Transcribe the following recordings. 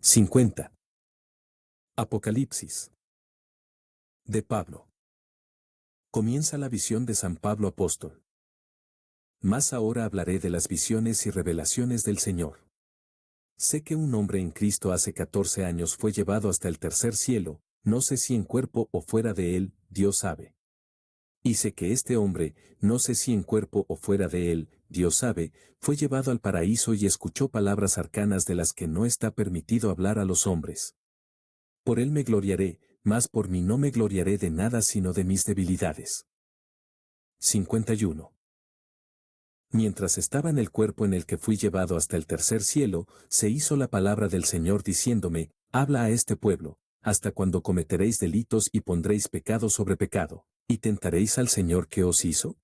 50. Apocalipsis. De Pablo. Comienza la visión de San Pablo apóstol. Más ahora hablaré de las visiones y revelaciones del Señor. Sé que un hombre en Cristo hace 14 años fue llevado hasta el tercer cielo, no sé si en cuerpo o fuera de él, Dios sabe. Y sé que este hombre, no sé si en cuerpo o fuera de él, Dios sabe, fue llevado al paraíso y escuchó palabras arcanas de las que no está permitido hablar a los hombres. Por él me gloriaré, mas por mí no me gloriaré de nada sino de mis debilidades. 51. Mientras estaba en el cuerpo en el que fui llevado hasta el tercer cielo, se hizo la palabra del Señor diciéndome, habla a este pueblo, hasta cuando cometeréis delitos y pondréis pecado sobre pecado, y tentaréis al Señor que os hizo.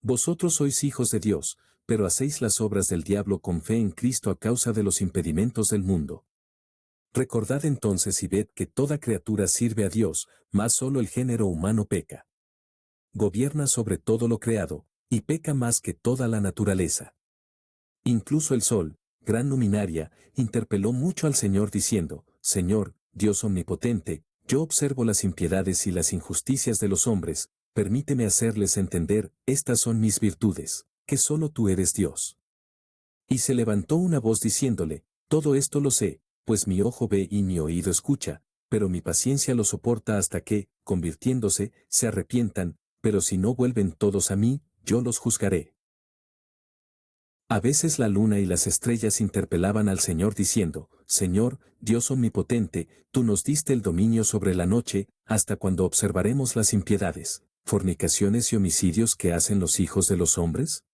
Vosotros sois hijos de Dios, pero hacéis las obras del diablo con fe en Cristo a causa de los impedimentos del mundo. Recordad entonces y ved que toda criatura sirve a Dios, mas solo el género humano peca. Gobierna sobre todo lo creado, y peca más que toda la naturaleza. Incluso el sol, gran luminaria, interpeló mucho al Señor diciendo, Señor, Dios omnipotente, yo observo las impiedades y las injusticias de los hombres, permíteme hacerles entender, estas son mis virtudes, que solo tú eres Dios. Y se levantó una voz diciéndole, todo esto lo sé, pues mi ojo ve y mi oído escucha, pero mi paciencia lo soporta hasta que, convirtiéndose, se arrepientan, pero si no vuelven todos a mí, yo los juzgaré. A veces la luna y las estrellas interpelaban al Señor diciendo, Señor, Dios omnipotente, tú nos diste el dominio sobre la noche, ¿hasta cuando observaremos las impiedades, fornicaciones y homicidios que hacen los hijos de los hombres?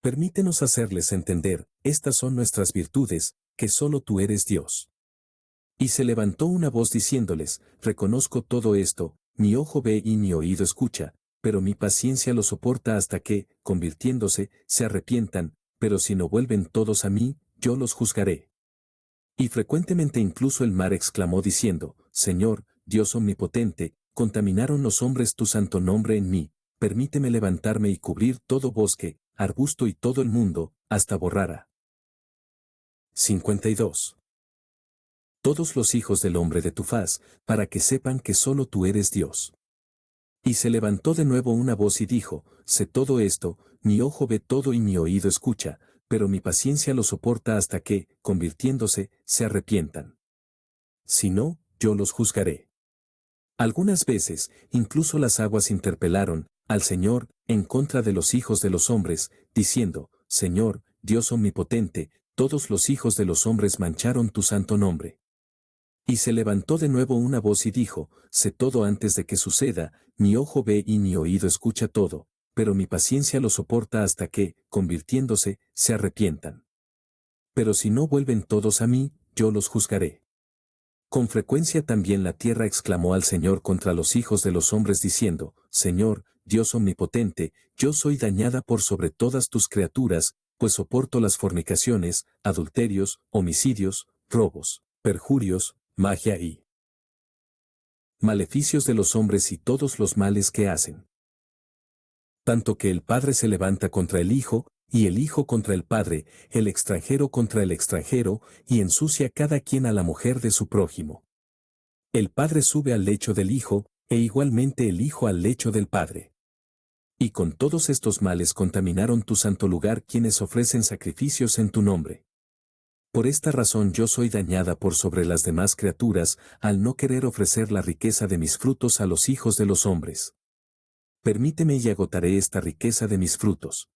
Permítenos hacerles entender, estas son nuestras virtudes, que solo tú eres Dios. Y se levantó una voz diciéndoles, reconozco todo esto, mi ojo ve y mi oído escucha, pero mi paciencia lo soporta hasta que, convirtiéndose, se arrepientan, pero si no vuelven todos a mí, yo los juzgaré. Y frecuentemente incluso el mar exclamó diciendo, Señor, Dios omnipotente, contaminaron los hombres tu santo nombre en mí, permíteme levantarme y cubrir todo bosque, arbusto y todo el mundo, hasta borrara. 52. Todos los hijos del hombre de tu faz, para que sepan que solo tú eres Dios. Y se levantó de nuevo una voz y dijo, sé todo esto, mi ojo ve todo y mi oído escucha, pero mi paciencia lo soporta hasta que, convirtiéndose, se arrepientan. Si no, yo los juzgaré. Algunas veces, incluso las aguas interpelaron al Señor en contra de los hijos de los hombres, diciendo, Señor, Dios omnipotente, todos los hijos de los hombres mancharon tu santo nombre. Y se levantó de nuevo una voz y dijo, sé todo antes de que suceda, mi ojo ve y mi oído escucha todo, pero mi paciencia lo soporta hasta que, convirtiéndose, se arrepientan. Pero si no vuelven todos a mí, yo los juzgaré. Con frecuencia también la tierra exclamó al Señor contra los hijos de los hombres diciendo, Señor, Dios omnipotente, yo soy dañada por sobre todas tus criaturas, pues soporto las fornicaciones, adulterios, homicidios, robos, perjurios, magia y maleficios de los hombres y todos los males que hacen. Tanto que el Padre se levanta contra el Hijo, y el Hijo contra el Padre, el extranjero contra el extranjero, y ensucia cada quien a la mujer de su prójimo. El Padre sube al lecho del Hijo, e igualmente el Hijo al lecho del Padre. Y con todos estos males contaminaron tu santo lugar quienes ofrecen sacrificios en tu nombre. Por esta razón yo soy dañada por sobre las demás criaturas, al no querer ofrecer la riqueza de mis frutos a los hijos de los hombres. Permíteme y agotaré esta riqueza de mis frutos.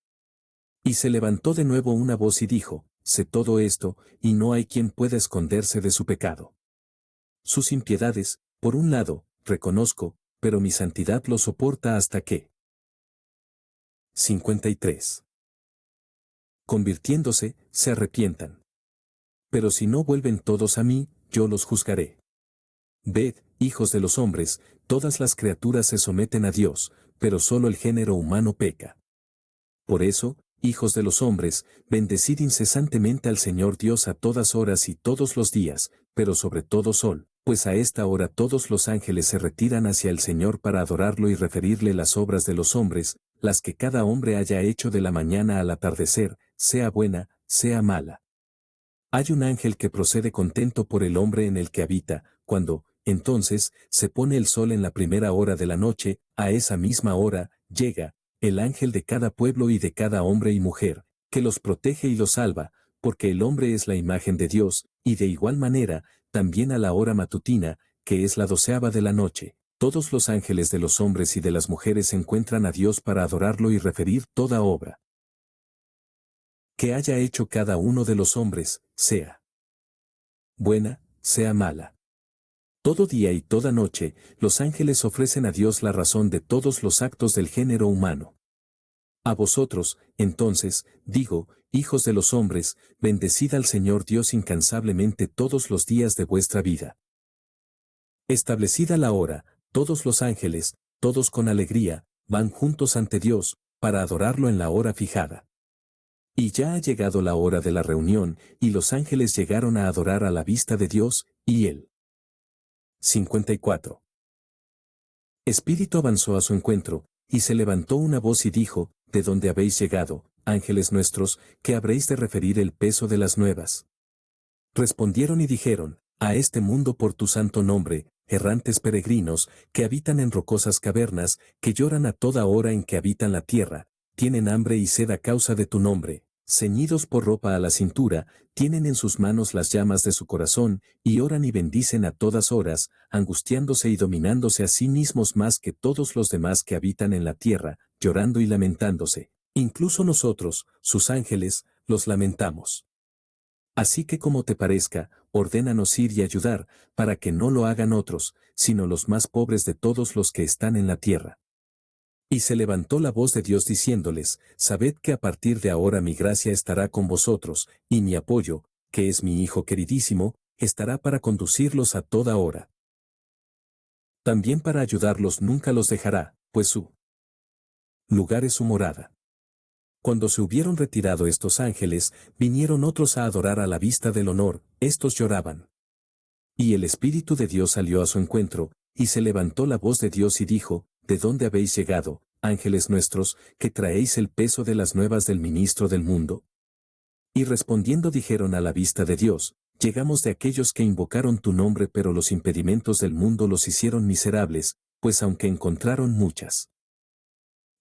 Y se levantó de nuevo una voz y dijo, sé todo esto, y no hay quien pueda esconderse de su pecado. Sus impiedades, por un lado, reconozco, pero mi santidad lo soporta hasta que. 53. Convirtiéndose, se arrepientan. Pero si no vuelven todos a mí, yo los juzgaré. Ved, hijos de los hombres, todas las criaturas se someten a Dios, pero solo el género humano peca. Por eso, hijos de los hombres, bendecid incesantemente al Señor Dios a todas horas y todos los días, pero sobre todo sol, pues a esta hora todos los ángeles se retiran hacia el Señor para adorarlo y referirle las obras de los hombres, las que cada hombre haya hecho de la mañana al atardecer, sea buena, sea mala. Hay un ángel que procede contento por el hombre en el que habita, cuando, entonces, se pone el sol en la primera hora de la noche, a esa misma hora, llega, el ángel de cada pueblo y de cada hombre y mujer, que los protege y los salva, porque el hombre es la imagen de Dios, y de igual manera, también a la hora matutina, que es la 12ª de la noche. Todos los ángeles de los hombres y de las mujeres encuentran a Dios para adorarlo y referir toda obra que haya hecho cada uno de los hombres, sea buena, sea mala. Todo día y toda noche, los ángeles ofrecen a Dios la razón de todos los actos del género humano. A vosotros, entonces, digo, hijos de los hombres, bendecid al Señor Dios incansablemente todos los días de vuestra vida. Establecida la hora, todos los ángeles, todos con alegría, van juntos ante Dios, para adorarlo en la hora fijada. Y ya ha llegado la hora de la reunión, y los ángeles llegaron a adorar a la vista de Dios, y él. 54. Espíritu avanzó a su encuentro, y se levantó una voz y dijo, ¿de dónde habéis llegado, ángeles nuestros, que habréis de referir el peso de las nuevas? Respondieron y dijeron, a este mundo por tu santo nombre, errantes peregrinos, que habitan en rocosas cavernas, que lloran a toda hora en que habitan la tierra, tienen hambre y sed a causa de tu nombre, ceñidos por ropa a la cintura, tienen en sus manos las llamas de su corazón, y oran y bendicen a todas horas, angustiándose y dominándose a sí mismos más que todos los demás que habitan en la tierra, llorando y lamentándose. Incluso nosotros, sus ángeles, los lamentamos. Así que como te parezca, ordénanos ir y ayudar, para que no lo hagan otros, sino los más pobres de todos los que están en la tierra. Y se levantó la voz de Dios diciéndoles, sabed que a partir de ahora mi gracia estará con vosotros, y mi apoyo, que es mi Hijo queridísimo, estará para conducirlos a toda hora. También para ayudarlos nunca los dejará, pues su lugar es su morada. Cuando se hubieron retirado estos ángeles, vinieron otros a adorar a la vista del honor, estos lloraban. Y el Espíritu de Dios salió a su encuentro, y se levantó la voz de Dios y dijo, ¿de dónde habéis llegado, ángeles nuestros, que traéis el peso de las nuevas del ministro del mundo? Y respondiendo dijeron a la vista de Dios, llegamos de aquellos que invocaron tu nombre pero los impedimentos del mundo los hicieron miserables, pues aunque encontraron muchas.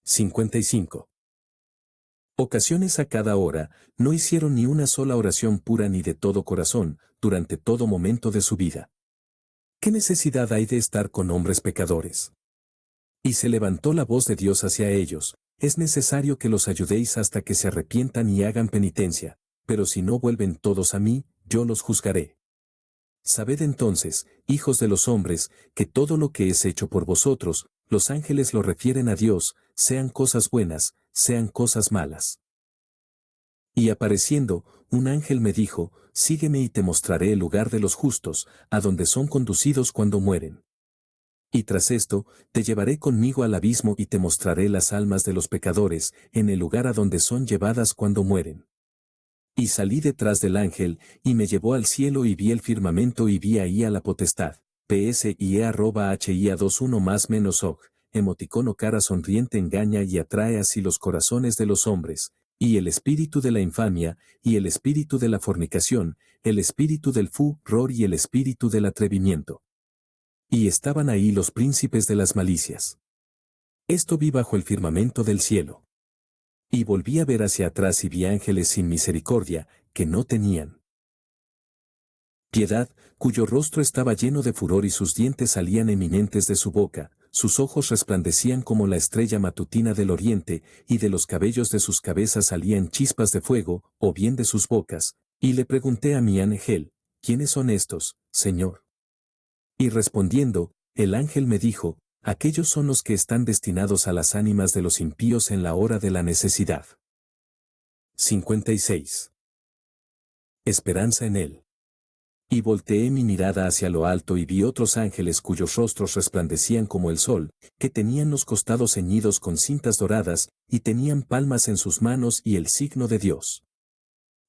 55. Ocasiones a cada hora, no hicieron ni una sola oración pura ni de todo corazón, durante todo momento de su vida. ¿Qué necesidad hay de estar con hombres pecadores? Y se levantó la voz de Dios hacia ellos, es necesario que los ayudéis hasta que se arrepientan y hagan penitencia, pero si no vuelven todos a mí, yo los juzgaré. Sabed entonces, hijos de los hombres, que todo lo que es hecho por vosotros, los ángeles lo refieren a Dios, sean cosas buenas, sean cosas malas. Y apareciendo, un ángel me dijo, sígueme y te mostraré el lugar de los justos, a donde son conducidos cuando mueren. Y tras esto, te llevaré conmigo al abismo y te mostraré las almas de los pecadores, en el lugar a donde son llevadas cuando mueren. Y salí detrás del ángel, y me llevó al cielo y vi el firmamento y vi ahí a la potestad. PSIE@HIA21 más menos OG, emoticono cara sonriente engaña y atrae así los corazones de los hombres, y el espíritu de la infamia, y el espíritu de la fornicación, el espíritu del furor y el espíritu del atrevimiento. Y estaban ahí los príncipes de las malicias. Esto vi bajo el firmamento del cielo. Y volví a ver hacia atrás y vi ángeles sin misericordia, que no tenían piedad, cuyo rostro estaba lleno de furor y sus dientes salían eminentes de su boca, sus ojos resplandecían como la estrella matutina del oriente, y de los cabellos de sus cabezas salían chispas de fuego, o bien de sus bocas, y le pregunté a mi ángel, ¿quiénes son estos, Señor? Y respondiendo, el ángel me dijo, aquellos son los que están destinados a las ánimas de los impíos en la hora de la necesidad. 56. Esperanza en él. Y volteé mi mirada hacia lo alto y vi otros ángeles cuyos rostros resplandecían como el sol, que tenían los costados ceñidos con cintas doradas, y tenían palmas en sus manos y el signo de Dios.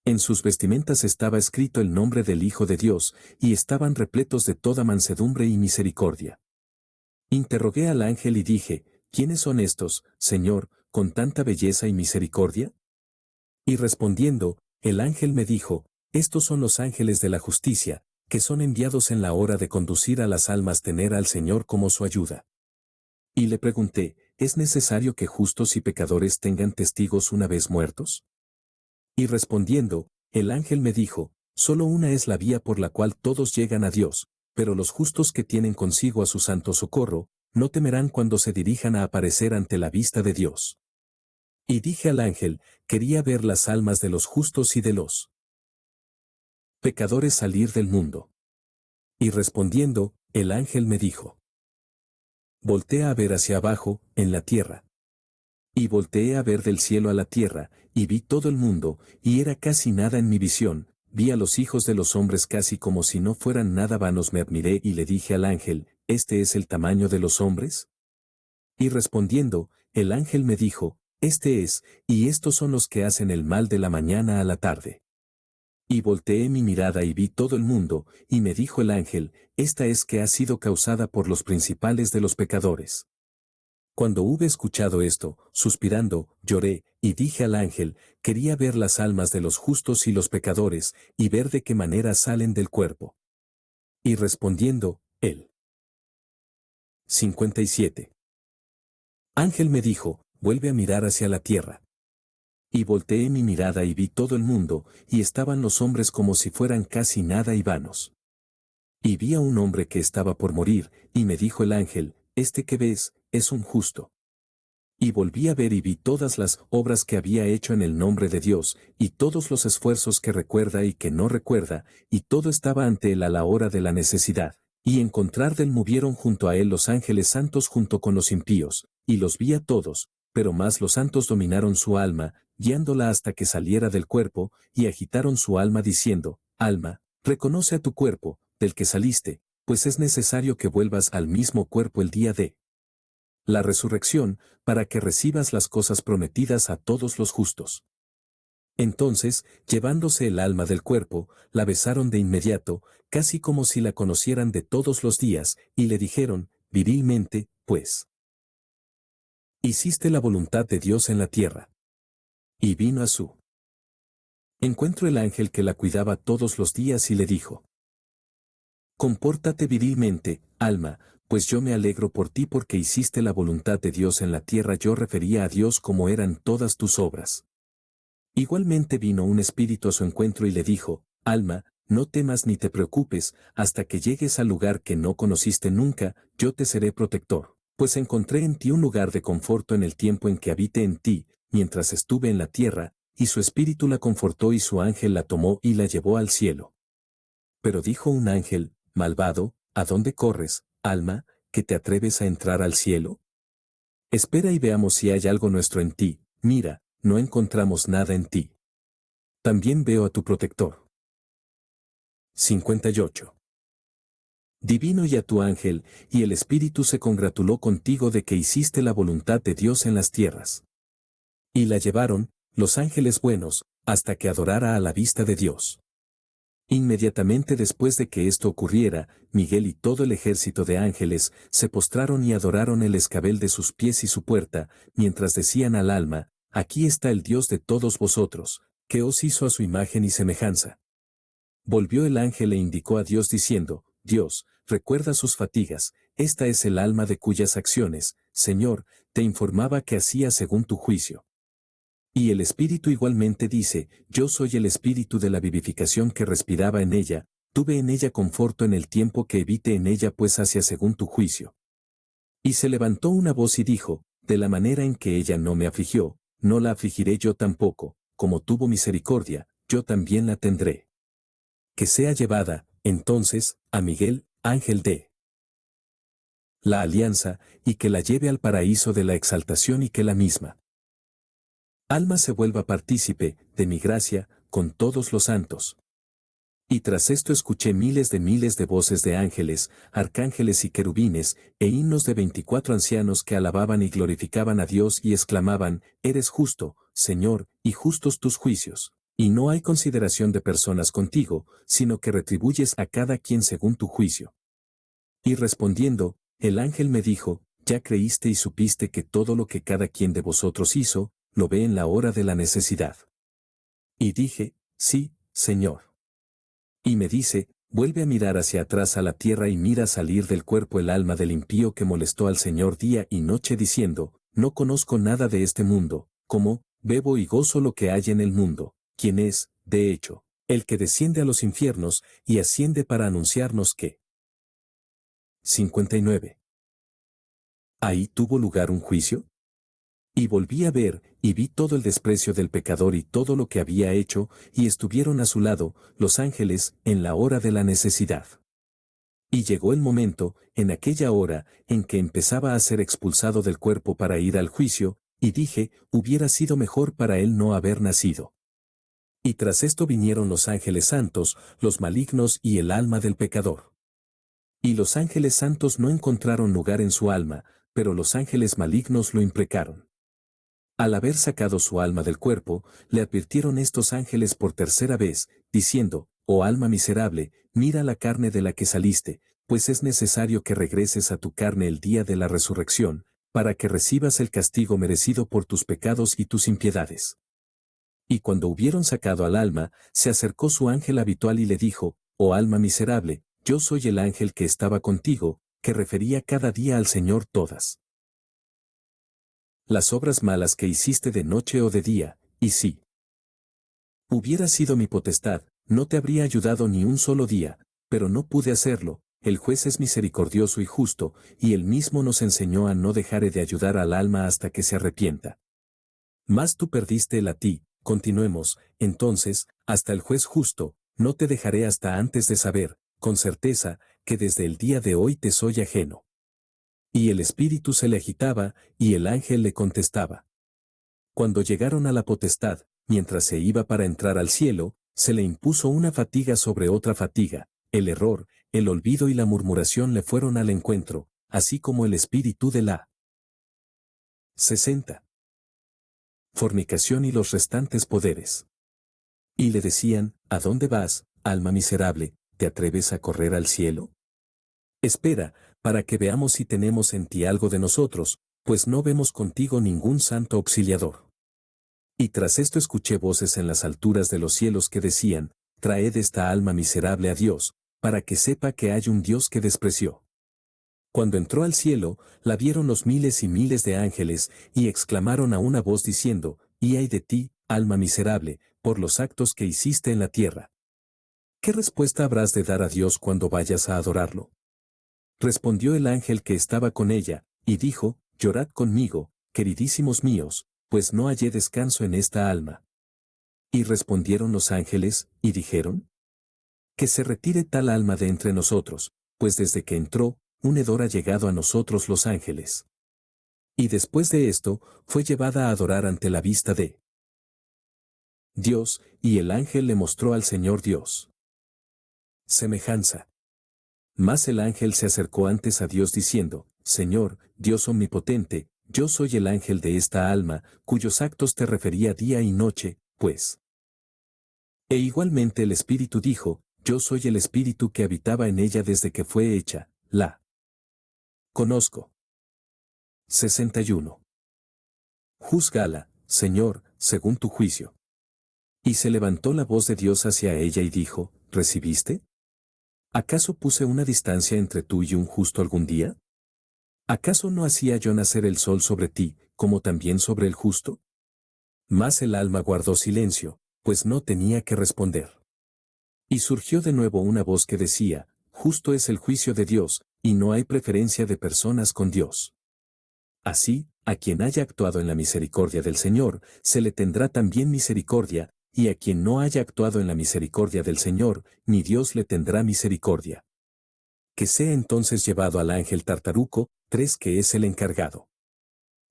En sus vestimentas estaba escrito el nombre del Hijo de Dios, y estaban repletos de toda mansedumbre y misericordia. Interrogué al ángel y dije, ¿quiénes son estos, Señor, con tanta belleza y misericordia? Y respondiendo, el ángel me dijo, Estos son los ángeles de la justicia, que son enviados en la hora de conducir a las almas tener al Señor como su ayuda. Y le pregunté, ¿es necesario que justos y pecadores tengan testigos una vez muertos? Y respondiendo, el ángel me dijo, solo una es la vía por la cual todos llegan a Dios, pero los justos que tienen consigo a su santo socorro, no temerán cuando se dirijan a aparecer ante la vista de Dios. Y dije al ángel, quería ver las almas de los justos y de los pecadores salir del mundo. Y respondiendo, el ángel me dijo, voltea a ver hacia abajo, en la tierra. Y volteé a ver del cielo a la tierra, y vi todo el mundo, y era casi nada en mi visión, vi a los hijos de los hombres casi como si no fueran nada vanos. Me admiré y le dije al ángel, ¿este es el tamaño de los hombres? Y respondiendo, el ángel me dijo, este es, y estos son los que hacen el mal de la mañana a la tarde. Y volteé mi mirada y vi todo el mundo, y me dijo el ángel, esta es que ha sido causada por los principales de los pecadores. Cuando hube escuchado esto, suspirando, lloré, y dije al ángel, quería ver las almas de los justos y los pecadores, y ver de qué manera salen del cuerpo. Y respondiendo, él. 57. Ángel me dijo, vuelve a mirar hacia la tierra. Y volteé mi mirada y vi todo el mundo, y estaban los hombres como si fueran casi nada y vanos. Y vi a un hombre que estaba por morir, y me dijo el ángel, este que ves, es un justo. Y volví a ver y vi todas las obras que había hecho en el nombre de Dios, y todos los esfuerzos que recuerda y que no recuerda, y todo estaba ante él a la hora de la necesidad. Y encontrar del movieron junto a él los ángeles santos junto con los impíos, y los vi a todos, pero más los santos dominaron su alma, guiándola hasta que saliera del cuerpo, y agitaron su alma diciendo, alma, reconoce a tu cuerpo, del que saliste, pues es necesario que vuelvas al mismo cuerpo el día de la resurrección, para que recibas las cosas prometidas a todos los justos. Entonces, llevándose el alma del cuerpo, la besaron de inmediato, casi como si la conocieran de todos los días, y le dijeron, virilmente, pues, hiciste la voluntad de Dios en la tierra. Y vino a su encuentro el ángel que la cuidaba todos los días y le dijo, compórtate virilmente, alma, pues yo me alegro por ti porque hiciste la voluntad de Dios en la tierra. Yo refería a Dios como eran todas tus obras. Igualmente vino un espíritu a su encuentro y le dijo, alma, no temas ni te preocupes, hasta que llegues al lugar que no conociste nunca, yo te seré protector, pues encontré en ti un lugar de conforto en el tiempo en que habité en ti, mientras estuve en la tierra, y su espíritu la confortó y su ángel la tomó y la llevó al cielo. Pero dijo un ángel, malvado, ¿a dónde corres, alma, que te atreves a entrar al cielo? Espera y veamos si hay algo nuestro en ti, mira, no encontramos nada en ti. También veo a tu protector. 58. Divino y a tu ángel, y el Espíritu se congratuló contigo de que hiciste la voluntad de Dios en las tierras. Y la llevaron, los ángeles buenos, hasta que adorara a la vista de Dios. Inmediatamente después de que esto ocurriera, Miguel y todo el ejército de ángeles se postraron y adoraron el escabel de sus pies y su puerta, mientras decían al alma, aquí está el Dios de todos vosotros, que os hizo a su imagen y semejanza. Volvió el ángel e indicó a Dios diciendo, Dios, recuerda sus fatigas, esta es el alma de cuyas acciones, Señor, te informaba que hacía según tu juicio. Y el Espíritu igualmente dice, yo soy el Espíritu de la vivificación que respiraba en ella, tuve en ella conforto en el tiempo que evite en ella pues hacia según tu juicio. Y se levantó una voz y dijo, de la manera en que ella no me afligió, no la afligiré yo tampoco, como tuvo misericordia, yo también la tendré. Que sea llevada, entonces, a Miguel, ángel de la alianza, y que la lleve al paraíso de la exaltación y que la misma alma se vuelva partícipe de mi gracia con todos los santos. Y tras esto escuché miles de voces de ángeles, arcángeles y querubines, e himnos de 24 ancianos que alababan y glorificaban a Dios y exclamaban, eres justo, Señor, y justos tus juicios. Y no hay consideración de personas contigo, sino que retribuyes a cada quien según tu juicio. Y respondiendo, el ángel me dijo, ya creíste y supiste que todo lo que cada quien de vosotros hizo, lo ve en la hora de la necesidad. Y dije, sí, Señor. Y me dice, vuelve a mirar hacia atrás a la tierra y mira salir del cuerpo el alma del impío que molestó al Señor día y noche diciendo, no conozco nada de este mundo, como, bebo y gozo lo que hay en el mundo, quien es, de hecho, el que desciende a los infiernos y asciende para anunciarnos que. 59. ¿Ahí tuvo lugar un juicio? Y volví a ver, y vi todo el desprecio del pecador y todo lo que había hecho, y estuvieron a su lado, los ángeles, en la hora de la necesidad. Y llegó el momento, en aquella hora, en que empezaba a ser expulsado del cuerpo para ir al juicio, y dije, hubiera sido mejor para él no haber nacido. Y tras esto vinieron los ángeles santos, los malignos y el alma del pecador. Y los ángeles santos no encontraron lugar en su alma, pero los ángeles malignos lo imprecaron. Al haber sacado su alma del cuerpo, le advirtieron estos ángeles por tercera vez, diciendo, oh alma miserable, mira la carne de la que saliste, pues es necesario que regreses a tu carne el día de la resurrección, para que recibas el castigo merecido por tus pecados y tus impiedades. Y cuando hubieron sacado al alma, se acercó su ángel habitual y le dijo, oh alma miserable, yo soy el ángel que estaba contigo, que refería cada día al Señor todas las obras malas que hiciste de noche o de día, y si hubiera sido mi potestad, no te habría ayudado ni un solo día, pero no pude hacerlo, el juez es misericordioso y justo, y él mismo nos enseñó a no dejar de ayudar al alma hasta que se arrepienta. Mas tú perdiste el a ti, continuemos, entonces, hasta el juez justo, no te dejaré hasta antes de saber, con certeza, que desde el día de hoy te soy ajeno. Y el espíritu se le agitaba, y el ángel le contestaba. Cuando llegaron a la potestad, mientras se iba para entrar al cielo, se le impuso una fatiga sobre otra fatiga, el error, el olvido y la murmuración le fueron al encuentro, así como el espíritu de la 60. Fornicación y los restantes poderes. Y le decían, ¿a dónde vas, alma miserable, te atreves a correr al cielo? Espera, para que veamos si tenemos en ti algo de nosotros, pues no vemos contigo ningún santo auxiliador. Y tras esto escuché voces en las alturas de los cielos que decían, traed esta alma miserable a Dios, para que sepa que hay un Dios que despreció. Cuando entró al cielo, la vieron los miles y miles de ángeles, y exclamaron a una voz diciendo, y ay de ti, alma miserable, por los actos que hiciste en la tierra. ¿Qué respuesta habrás de dar a Dios cuando vayas a adorarlo? Respondió el ángel que estaba con ella, y dijo, llorad conmigo, queridísimos míos, pues no hallé descanso en esta alma. Y respondieron los ángeles, y dijeron, que se retire tal alma de entre nosotros, pues desde que entró, un hedor ha llegado a nosotros los ángeles. Y después de esto, fue llevada a adorar ante la vista de Dios, y el ángel le mostró al Señor Dios. Semejanza. Mas el ángel se acercó antes a Dios diciendo, Señor, Dios omnipotente, yo soy el ángel de esta alma, cuyos actos te refería día y noche, pues. E igualmente el Espíritu dijo, yo soy el Espíritu que habitaba en ella desde que fue hecha, la conozco. 61. Júzgala, Señor, según tu juicio. Y se levantó la voz de Dios hacia ella y dijo, ¿recibiste? ¿Acaso puse una distancia entre tú y un justo algún día? ¿Acaso no hacía yo nacer el sol sobre ti, como también sobre el justo? Mas el alma guardó silencio, pues no tenía que responder. Y surgió de nuevo una voz que decía, justo es el juicio de Dios, y no hay preferencia de personas con Dios. Así, a quien haya actuado en la misericordia del Señor, se le tendrá también misericordia, y a quien no haya actuado en la misericordia del Señor, ni Dios le tendrá misericordia. Que sea entonces llevado al ángel Tartaruco, 3 que es el encargado.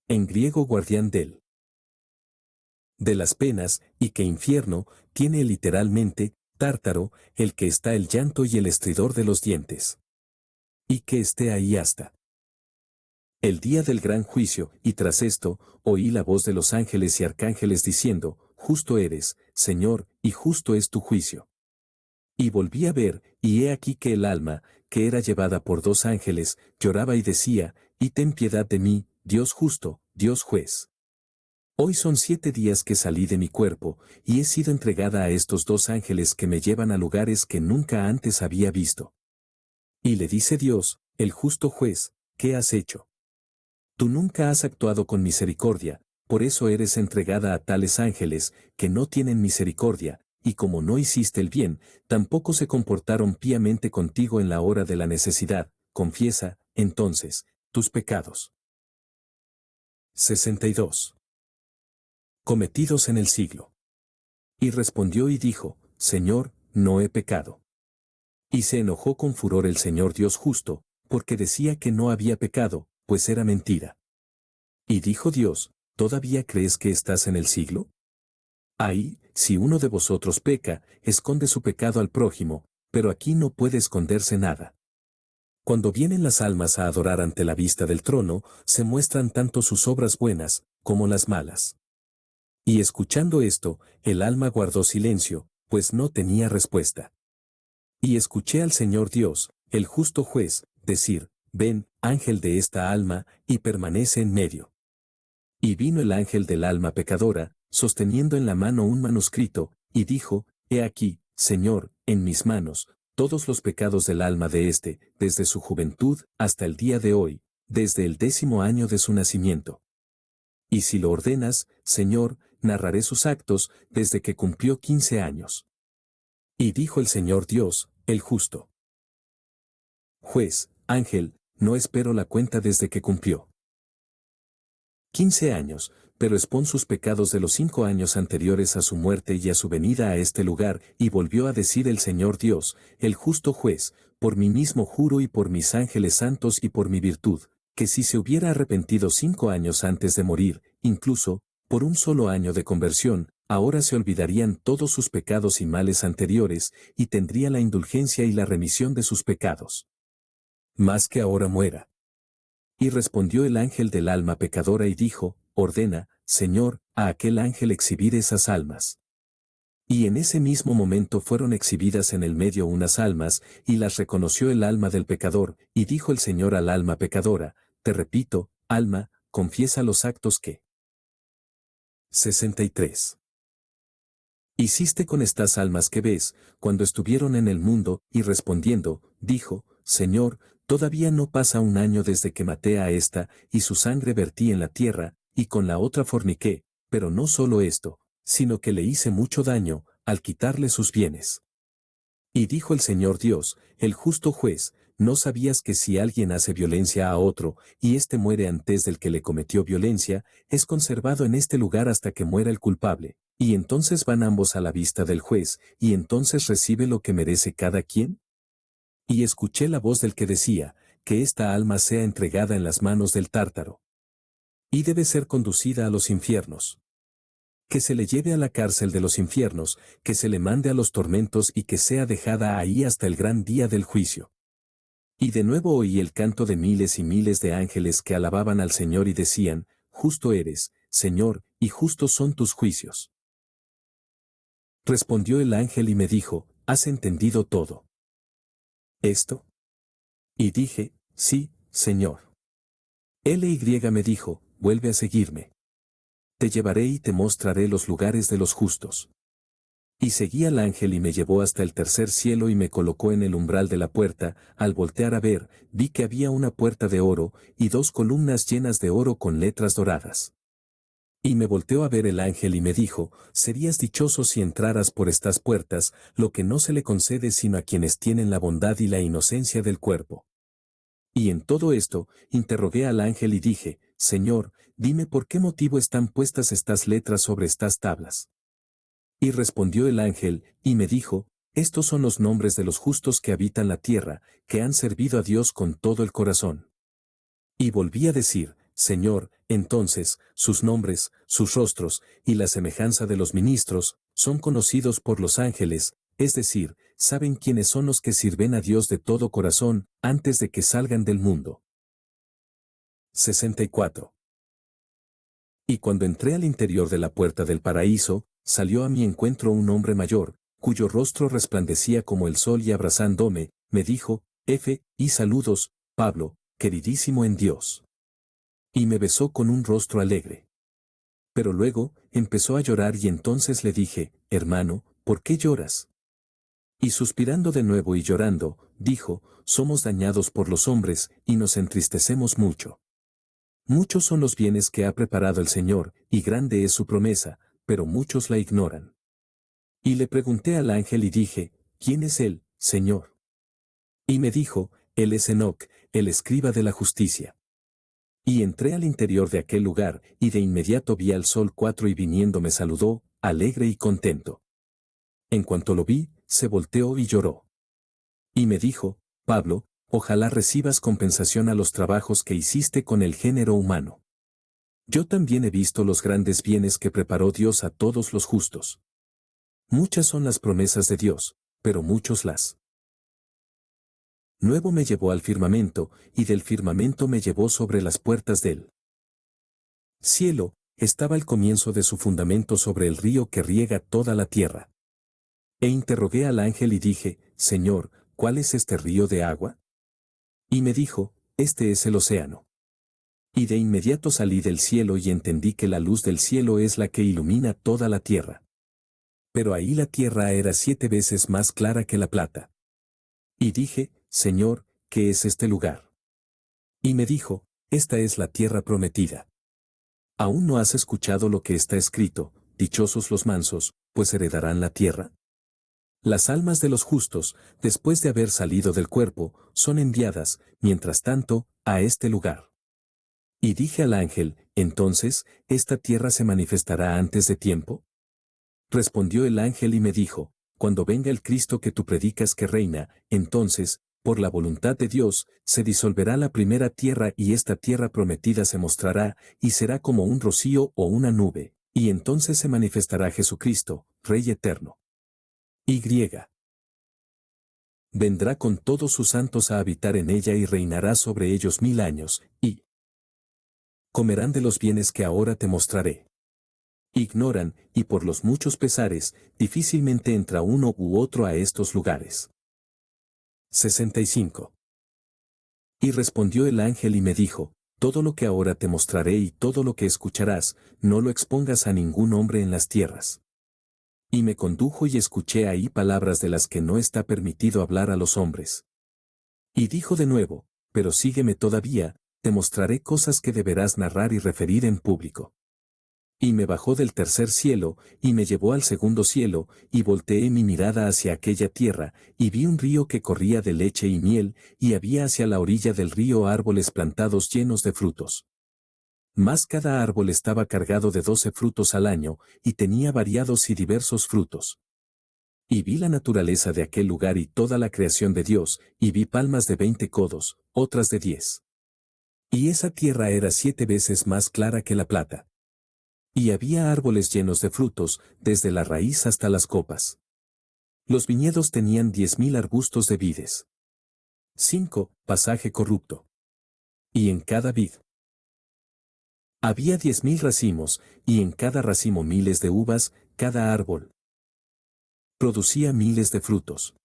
En griego guardián de las penas, y que infierno, tiene literalmente, tártaro, el que está el llanto y el estridor de los dientes. Y que esté ahí hasta el día del gran juicio, y tras esto, oí la voz de los ángeles y arcángeles diciendo, justo eres, Señor, y justo es tu juicio. Y volví a ver, y he aquí que el alma, que era llevada por 2 ángeles, lloraba y decía, y ten piedad de mí, Dios justo, Dios juez. Hoy son 7 días que salí de mi cuerpo, y he sido entregada a estos 2 ángeles que me llevan a lugares que nunca antes había visto. Y le dice Dios, el justo juez, ¿qué has hecho? Tú nunca has actuado con misericordia, por eso eres entregada a tales ángeles, que no tienen misericordia, y como no hiciste el bien, tampoco se comportaron píamente contigo en la hora de la necesidad. Confiesa, entonces, tus pecados. 62. Cometidos en el siglo. Y respondió y dijo, Señor, no he pecado. Y se enojó con furor el Señor Dios justo, porque decía que no había pecado, pues era mentira. Y dijo Dios, ¿todavía crees que estás en el siglo? Ahí, si uno de vosotros peca, esconde su pecado al prójimo, pero aquí no puede esconderse nada. Cuando vienen las almas a adorar ante la vista del trono, se muestran tanto sus obras buenas, como las malas. Y escuchando esto, el alma guardó silencio, pues no tenía respuesta. Y escuché al Señor Dios, el justo juez, decir, ven, ángel de esta alma, y permanece en medio. Y vino el ángel del alma pecadora, sosteniendo en la mano un manuscrito, y dijo, he aquí, Señor, en mis manos, todos los pecados del alma de éste, desde su juventud hasta el día de hoy, desde el 10º año de su nacimiento. Y si lo ordenas, Señor, narraré sus actos, desde que cumplió 15 años. Y dijo el Señor Dios, el justo juez, ángel, no espero la cuenta desde que cumplió 15 años, pero expón sus pecados de los 5 años anteriores a su muerte y a su venida a este lugar, y volvió a decir el Señor Dios, el justo juez, por mí mismo juro y por mis ángeles santos y por mi virtud, que si se hubiera arrepentido 5 años antes de morir, incluso, por un solo año de conversión, ahora se olvidarían todos sus pecados y males anteriores, y tendría la indulgencia y la remisión de sus pecados. Más que ahora muera. Y respondió el ángel del alma pecadora y dijo, ordena, Señor, a aquel ángel exhibir esas almas. Y en ese mismo momento fueron exhibidas en el medio unas almas, y las reconoció el alma del pecador, y dijo el Señor al alma pecadora, te repito, alma, confiesa los actos que. 63. Hiciste con estas almas que ves, cuando estuvieron en el mundo, y respondiendo, dijo, Señor, todavía no pasa un año desde que maté a esta, y su sangre vertí en la tierra, y con la otra forniqué, pero no solo esto, sino que le hice mucho daño, al quitarle sus bienes. Y dijo el Señor Dios, el justo juez, ¿no sabías que si alguien hace violencia a otro, y éste muere antes del que le cometió violencia, es conservado en este lugar hasta que muera el culpable? Y entonces van ambos a la vista del juez, y entonces recibe lo que merece cada quien. Y escuché la voz del que decía, que esta alma sea entregada en las manos del Tártaro. Y debe ser conducida a los infiernos. Que se le lleve a la cárcel de los infiernos, que se le mande a los tormentos y que sea dejada ahí hasta el gran día del juicio. Y de nuevo oí el canto de miles y miles de ángeles que alababan al Señor y decían, justo eres, Señor, y justos son tus juicios. Respondió el ángel y me dijo, ¿has entendido todo esto? Y dije, sí, Señor. LY me dijo, vuelve a seguirme. Te llevaré y te mostraré los lugares de los justos. Y seguí al ángel y me llevó hasta el tercer cielo y me colocó en el umbral de la puerta. Al voltear a ver, vi que había una puerta de oro, y 2 columnas llenas de oro con letras doradas. Y me volteó a ver el ángel y me dijo, serías dichoso si entraras por estas puertas, lo que no se le concede sino a quienes tienen la bondad y la inocencia del cuerpo. Y en todo esto, interrogué al ángel y dije, Señor, dime por qué motivo están puestas estas letras sobre estas tablas. Y respondió el ángel, y me dijo, estos son los nombres de los justos que habitan la tierra, que han servido a Dios con todo el corazón. Y volví a decir, Señor, entonces, sus nombres, sus rostros, y la semejanza de los ministros, son conocidos por los ángeles, es decir, saben quiénes son los que sirven a Dios de todo corazón, antes de que salgan del mundo. 64. Y cuando entré al interior de la puerta del paraíso, salió a mi encuentro un hombre mayor, cuyo rostro resplandecía como el sol y abrazándome, me dijo, y saludos, Pablo, queridísimo en Dios. Y me besó con un rostro alegre. Pero luego, empezó a llorar y entonces le dije, hermano, ¿por qué lloras? Y suspirando de nuevo y llorando, dijo, somos dañados por los hombres, y nos entristecemos mucho. Muchos son los bienes que ha preparado el Señor, y grande es su promesa, pero muchos la ignoran. Y le pregunté al ángel y dije, ¿quién es él, Señor? Y me dijo, él es Enoc, el escriba de la justicia. Y entré al interior de aquel lugar, y de inmediato vi al sol 4 y viniendo me saludó, alegre y contento. En cuanto lo vi, se volteó y lloró. Y me dijo, Pablo, ojalá recibas compensación a los trabajos que hiciste con el género humano. Yo también he visto los grandes bienes que preparó Dios a todos los justos. Muchas son las promesas de Dios, pero muchos las. Nuevo me llevó al firmamento, y del firmamento me llevó sobre las puertas del cielo, estaba el comienzo de su fundamento sobre el río que riega toda la tierra. E interrogué al ángel y dije, Señor, ¿cuál es este río de agua? Y me dijo, este es el océano. Y de inmediato salí del cielo y entendí que la luz del cielo es la que ilumina toda la tierra. Pero ahí la tierra era 7 veces más clara que la plata. Y dije, Señor, ¿qué es este lugar? Y me dijo, esta es la tierra prometida. ¿Aún no has escuchado lo que está escrito, dichosos los mansos, pues heredarán la tierra? Las almas de los justos, después de haber salido del cuerpo, son enviadas, mientras tanto, a este lugar. Y dije al ángel, entonces, ¿esta tierra se manifestará antes de tiempo? Respondió el ángel y me dijo, cuando venga el Cristo que tú predicas que reina, entonces, por la voluntad de Dios, se disolverá la primera tierra y esta tierra prometida se mostrará, y será como un rocío o una nube, y entonces se manifestará Jesucristo, Rey eterno. Y griega. Vendrá con todos sus santos a habitar en ella y reinará sobre ellos 1000 años, y comerán de los bienes que ahora te mostraré. Ignoran, y por los muchos pesares, difícilmente entra uno u otro a estos lugares. 65. Y respondió el ángel y me dijo, todo lo que ahora te mostraré y todo lo que escucharás, no lo expongas a ningún hombre en las tierras. Y me condujo y escuché ahí palabras de las que no está permitido hablar a los hombres. Y dijo de nuevo, pero sígueme todavía, te mostraré cosas que deberás narrar y referir en público. Y me bajó del tercer cielo, y me llevó al segundo cielo, y volteé mi mirada hacia aquella tierra, y vi un río que corría de leche y miel, y había hacia la orilla del río árboles plantados llenos de frutos. Mas cada árbol estaba cargado de 12 frutos al año, y tenía variados y diversos frutos. Y vi la naturaleza de aquel lugar y toda la creación de Dios, y vi palmas de 20 codos, otras de 10. Y esa tierra era 7 veces más clara que la plata. Y había árboles llenos de frutos, desde la raíz hasta las copas. Los viñedos tenían 10.000 arbustos de vides. 5. Pasaje corrupto. Y en cada vid había 10.000 racimos, y en cada racimo miles de uvas, cada árbol producía miles de frutos.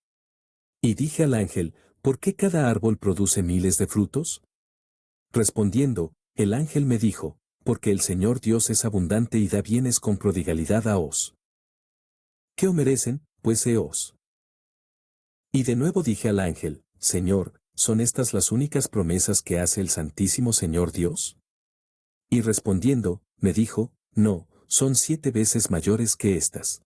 Y dije al ángel, ¿por qué cada árbol produce miles de frutos? Respondiendo, el ángel me dijo, porque el Señor Dios es abundante y da bienes con prodigalidad a os. ¿Qué os merecen, pues eos? Y de nuevo dije al ángel, Señor, ¿son estas las únicas promesas que hace el Santísimo Señor Dios? Y respondiendo, me dijo, no, son 7 veces mayores que estas.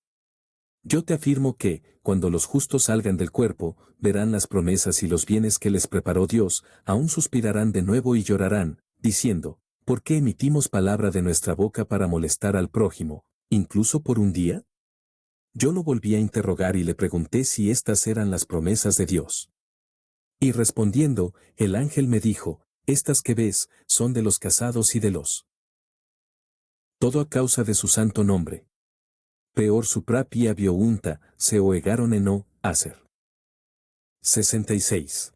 Yo te afirmo que, cuando los justos salgan del cuerpo, verán las promesas y los bienes que les preparó Dios, aún suspirarán de nuevo y llorarán, diciendo, ¿por qué emitimos palabra de nuestra boca para molestar al prójimo, incluso por un día? Yo lo volví a interrogar y le pregunté si estas eran las promesas de Dios. Y respondiendo, el ángel me dijo, estas que ves, son de los casados y de los. Todo a causa de su santo nombre. Peor su propia biounta, se oegaron en o, hacer. 66.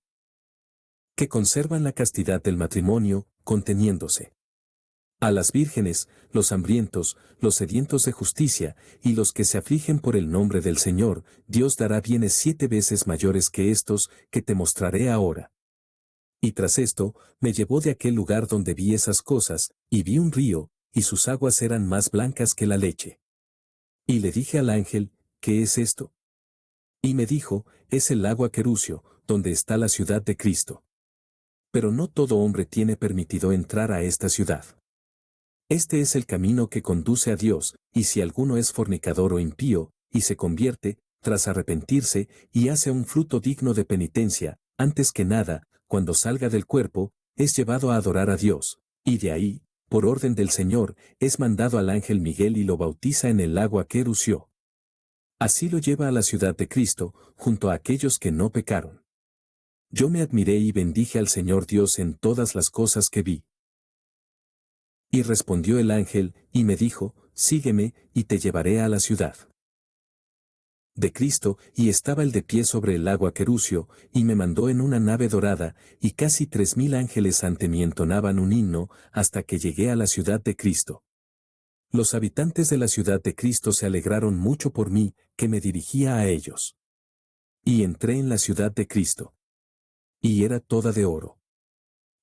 Que conservan la castidad del matrimonio, conteniéndose. A las vírgenes, los hambrientos, los sedientos de justicia, y los que se afligen por el nombre del Señor, Dios dará bienes 7 veces mayores que estos, que te mostraré ahora. Y tras esto, me llevó de aquel lugar donde vi esas cosas, y vi un río, y sus aguas eran más blancas que la leche. Y le dije al ángel, ¿qué es esto? Y me dijo, es el lago Aquerucio, donde está la ciudad de Cristo. Pero no todo hombre tiene permitido entrar a esta ciudad. Este es el camino que conduce a Dios, y si alguno es fornicador o impío, y se convierte, tras arrepentirse, y hace un fruto digno de penitencia, antes que nada, cuando salga del cuerpo, es llevado a adorar a Dios, y de ahí, por orden del Señor, es mandado al ángel Miguel y lo bautiza en el lago Aquerucio. Así lo lleva a la ciudad de Cristo, junto a aquellos que no pecaron. Yo me admiré y bendije al Señor Dios en todas las cosas que vi. Y respondió el ángel, y me dijo, sígueme, y te llevaré a la ciudad de Cristo, y estaba él de pie sobre el lago Aquerucio, y me mandó en una nave dorada, y casi 3000 ángeles ante mí entonaban un himno, hasta que llegué a la ciudad de Cristo. Los habitantes de la ciudad de Cristo se alegraron mucho por mí, que me dirigía a ellos. Y entré en la ciudad de Cristo. Y era toda de oro.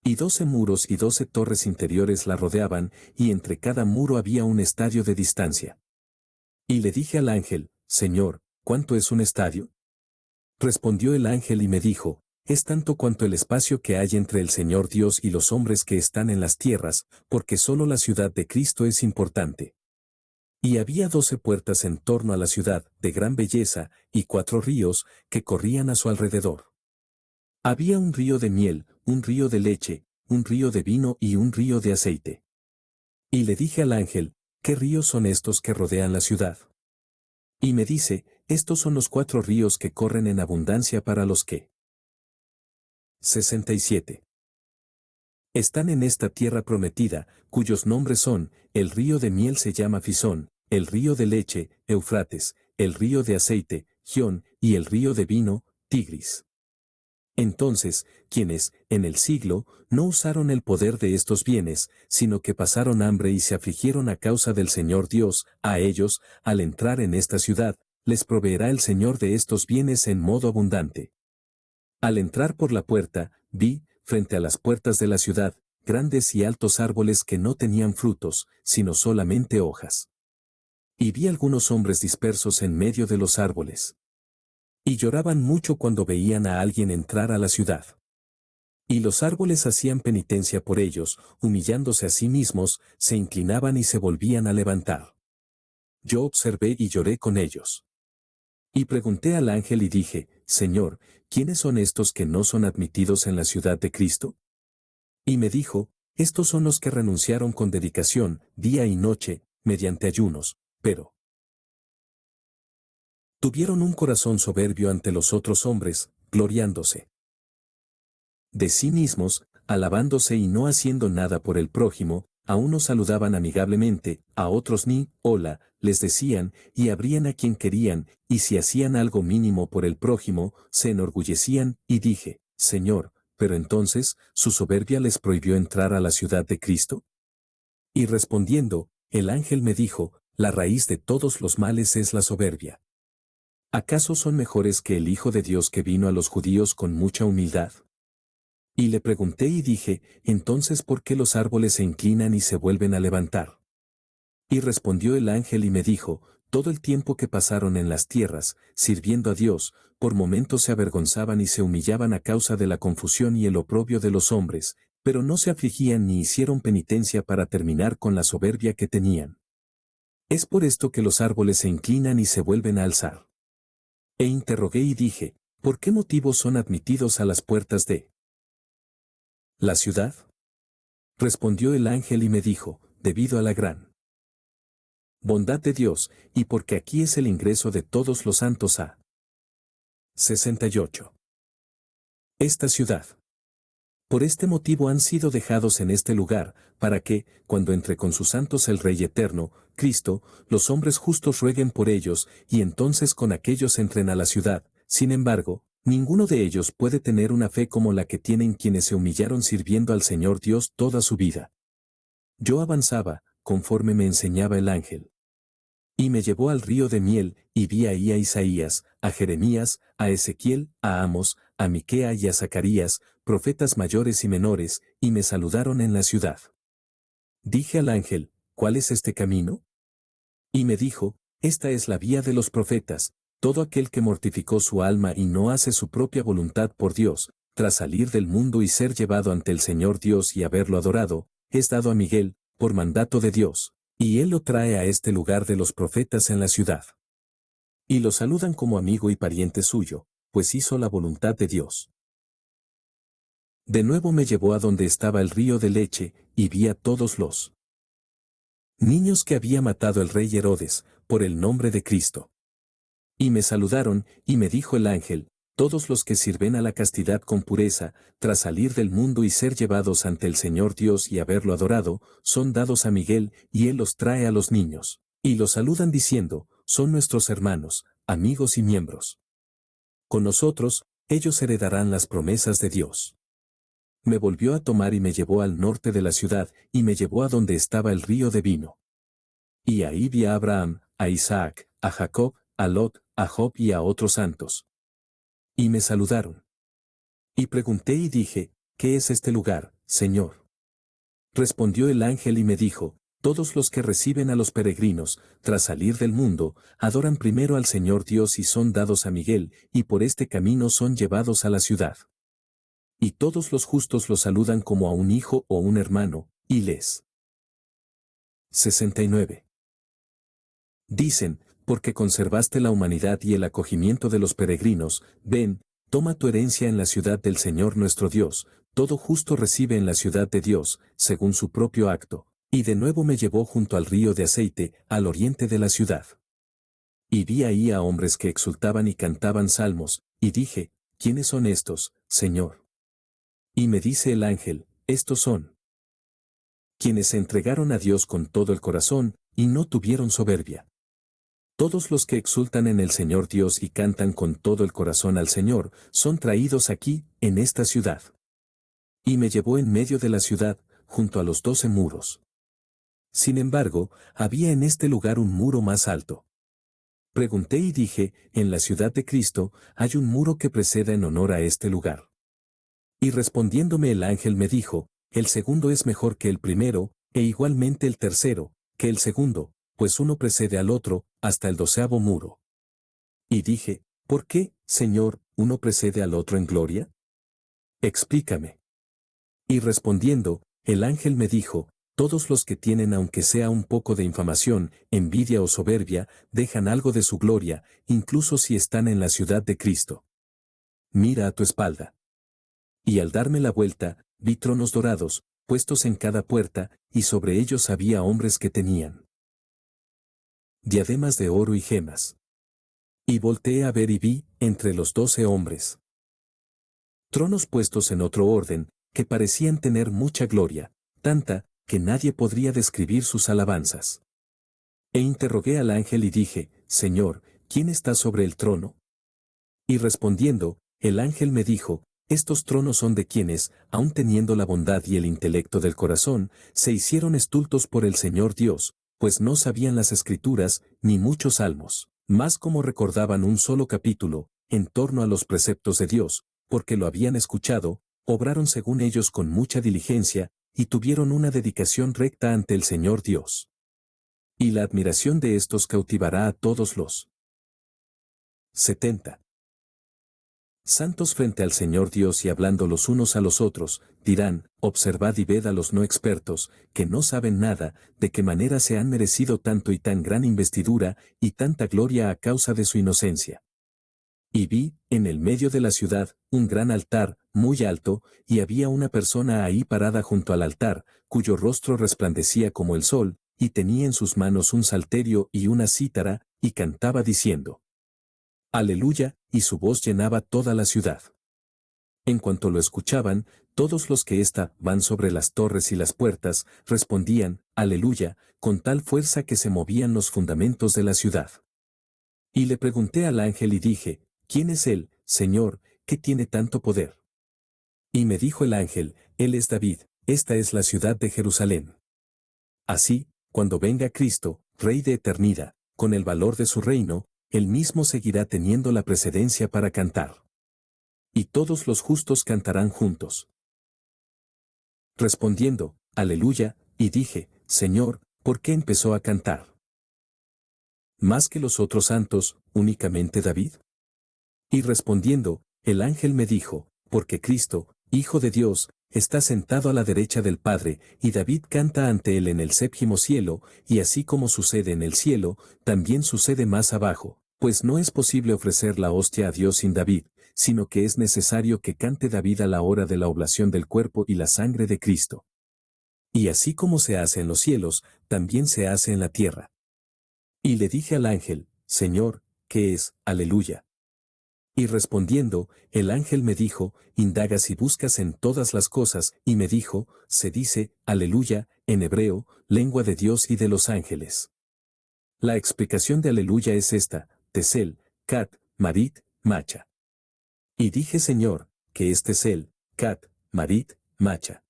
Y 12 muros y 12 torres interiores la rodeaban, y entre cada muro había un estadio de distancia. Y le dije al ángel, Señor, ¿cuánto es un estadio? Respondió el ángel y me dijo, es tanto cuanto el espacio que hay entre el Señor Dios y los hombres que están en las tierras, porque solo la ciudad de Cristo es importante. Y había 12 puertas en torno a la ciudad, de gran belleza, y 4 ríos, que corrían a su alrededor. Había un río de miel, un río de leche, un río de vino y un río de aceite. Y le dije al ángel, ¿qué ríos son estos que rodean la ciudad? Y me dice, estos son los 4 ríos que corren en abundancia para los que 67. Están en esta tierra prometida, cuyos nombres son, el río de miel se llama Fisón, el río de leche, Eufrates, el río de aceite, Gión, y el río de vino, Tigris. Entonces, quienes, en el siglo, no usaron el poder de estos bienes, sino que pasaron hambre y se afligieron a causa del Señor Dios, a ellos, al entrar en esta ciudad, les proveerá el Señor de estos bienes en modo abundante. Al entrar por la puerta, vi, frente a las puertas de la ciudad, grandes y altos árboles que no tenían frutos, sino solamente hojas. Y vi algunos hombres dispersos en medio de los árboles. Y lloraban mucho cuando veían a alguien entrar a la ciudad. Y los árboles hacían penitencia por ellos, humillándose a sí mismos, se inclinaban y se volvían a levantar. Yo observé y lloré con ellos. Y pregunté al ángel y dije, Señor, ¿quiénes son estos que no son admitidos en la ciudad de Cristo? Y me dijo, estos son los que renunciaron con dedicación, día y noche, mediante ayunos, pero tuvieron un corazón soberbio ante los otros hombres, gloriándose de sí mismos, alabándose y no haciendo nada por el prójimo, a unos saludaban amigablemente, a otros ni, hola, les decían, y abrían a quien querían, y si hacían algo mínimo por el prójimo, se enorgullecían, y dije, Señor, pero entonces, ¿su soberbia les prohibió entrar a la ciudad de Cristo? Y respondiendo, el ángel me dijo, la raíz de todos los males es la soberbia. ¿Acaso son mejores que el Hijo de Dios que vino a los judíos con mucha humildad? Y le pregunté y dije, entonces ¿por qué los árboles se inclinan y se vuelven a levantar? Y respondió el ángel y me dijo, todo el tiempo que pasaron en las tierras, sirviendo a Dios, por momentos se avergonzaban y se humillaban a causa de la confusión y el oprobio de los hombres, pero no se afligían ni hicieron penitencia para terminar con la soberbia que tenían. Es por esto que los árboles se inclinan y se vuelven a alzar. E interrogué y dije, ¿por qué motivo son admitidos a las puertas de la ciudad? Respondió el ángel y me dijo, debido a la gran bondad de Dios, y porque aquí es el ingreso de todos los santos a 68. Esta ciudad. Por este motivo han sido dejados en este lugar, para que, cuando entre con sus santos el Rey eterno, Cristo, los hombres justos rueguen por ellos, y entonces con aquellos entren a la ciudad. Sin embargo, ninguno de ellos puede tener una fe como la que tienen quienes se humillaron sirviendo al Señor Dios toda su vida. Yo avanzaba, conforme me enseñaba el ángel. Y me llevó al río de miel, y vi ahí a Isaías, a Jeremías, a Ezequiel, a Amos, a Miquea y a Zacarías, profetas mayores y menores, y me saludaron en la ciudad. Dije al ángel, ¿cuál es este camino? Y me dijo, esta es la vía de los profetas, todo aquel que mortificó su alma y no hace su propia voluntad por Dios, tras salir del mundo y ser llevado ante el Señor Dios y haberlo adorado, es dado a Miguel, por mandato de Dios, y él lo trae a este lugar de los profetas en la ciudad. Y lo saludan como amigo y pariente suyo, pues hizo la voluntad de Dios. De nuevo me llevó a donde estaba el río de leche, y vi a todos los niños que había matado el rey Herodes, por el nombre de Cristo. Y me saludaron, y me dijo el ángel, todos los que sirven a la castidad con pureza, tras salir del mundo y ser llevados ante el Señor Dios y haberlo adorado, son dados a Miguel, y él los trae a los niños. Y los saludan diciendo, son nuestros hermanos, amigos y miembros. Con nosotros, ellos heredarán las promesas de Dios. Me volvió a tomar y me llevó al norte de la ciudad, y me llevó a donde estaba el río de vino. Y ahí vi a Abraham, a Isaac, a Jacob, a Lot, a Job y a otros santos. Y me saludaron. Y pregunté y dije, ¿qué es este lugar, Señor? Respondió el ángel y me dijo, todos los que reciben a los peregrinos, tras salir del mundo, adoran primero al Señor Dios y son dados a Miguel, y por este camino son llevados a la ciudad. Y todos los justos los saludan como a un hijo o un hermano, y les 69. Dicen, porque conservaste la humanidad y el acogimiento de los peregrinos, ven, toma tu herencia en la ciudad del Señor nuestro Dios, todo justo recibe en la ciudad de Dios, según su propio acto. Y de nuevo me llevó junto al río de aceite, al oriente de la ciudad. Y vi ahí a hombres que exultaban y cantaban salmos, y dije, ¿quiénes son estos, Señor? Y me dice el ángel, estos son quienes se entregaron a Dios con todo el corazón, y no tuvieron soberbia. Todos los que exultan en el Señor Dios y cantan con todo el corazón al Señor, son traídos aquí, en esta ciudad. Y me llevó en medio de la ciudad, junto a los 12 muros. Sin embargo, había en este lugar un muro más alto. Pregunté y dije, en la ciudad de Cristo, hay un muro que preceda en honor a este lugar. Y respondiéndome el ángel me dijo, el segundo es mejor que el primero, e igualmente el tercero, que el segundo, pues uno precede al otro, hasta el 12º muro. Y dije, ¿por qué, Señor, uno precede al otro en gloria? Explícame. Y respondiendo, el ángel me dijo, todos los que tienen aunque sea un poco de infamación, envidia o soberbia, dejan algo de su gloria, incluso si están en la ciudad de Cristo. Mira a tu espalda. Y al darme la vuelta, vi tronos dorados, puestos en cada puerta, y sobre ellos había hombres que tenían diademas de oro y gemas. Y volteé a ver y vi, entre los 12 hombres, tronos puestos en otro orden, que parecían tener mucha gloria, tanta, que nadie podría describir sus alabanzas. E interrogué al ángel y dije, Señor, ¿quién está sobre el trono? Y respondiendo, el ángel me dijo, estos tronos son de quienes, aun teniendo la bondad y el intelecto del corazón, se hicieron estultos por el Señor Dios, pues no sabían las escrituras, ni muchos salmos, mas como recordaban un solo capítulo, en torno a los preceptos de Dios, porque lo habían escuchado, obraron según ellos con mucha diligencia, y tuvieron una dedicación recta ante el Señor Dios. Y la admiración de estos cautivará a todos los 70 santos frente al Señor Dios y hablando los unos a los otros, dirán, observad y ved a los no expertos, que no saben nada, de qué manera se han merecido tanto y tan gran investidura, y tanta gloria a causa de su inocencia. Y vi, en el medio de la ciudad, un gran altar, muy alto, y había una persona ahí parada junto al altar, cuyo rostro resplandecía como el sol, y tenía en sus manos un salterio y una cítara, y cantaba diciendo, Aleluya, y su voz llenaba toda la ciudad. En cuanto lo escuchaban, todos los que van sobre las torres y las puertas, respondían, Aleluya, con tal fuerza que se movían los fundamentos de la ciudad. Y le pregunté al ángel y dije, ¿quién es él, Señor, que tiene tanto poder? Y me dijo el ángel, él es David, esta es la ciudad de Jerusalén. Así, cuando venga Cristo, Rey de eternidad, con el valor de su reino, él mismo seguirá teniendo la precedencia para cantar. Y todos los justos cantarán juntos. Respondiendo, Aleluya, y dije, Señor, ¿Por qué empezó a cantar? ¿Más que los otros santos, únicamente David? Y respondiendo, el ángel me dijo, porque Cristo, Hijo de Dios, está sentado a la derecha del Padre, y David canta ante él en el séptimo cielo, y así como sucede en el cielo, también sucede más abajo, pues no es posible ofrecer la hostia a Dios sin David, sino que es necesario que cante David a la hora de la oblación del cuerpo y la sangre de Cristo. Y así como se hace en los cielos, también se hace en la tierra. Y le dije al ángel, Señor, ¿qué es, aleluya? Y respondiendo, el ángel me dijo, indagas y buscas en todas las cosas, y me dijo, se dice, aleluya, en hebreo, lengua de Dios y de los ángeles. La explicación de aleluya es esta, Tesel, Cat, Marit, Macha. Y dije, Señor, que es Tesel, Cat, Marit, Macha.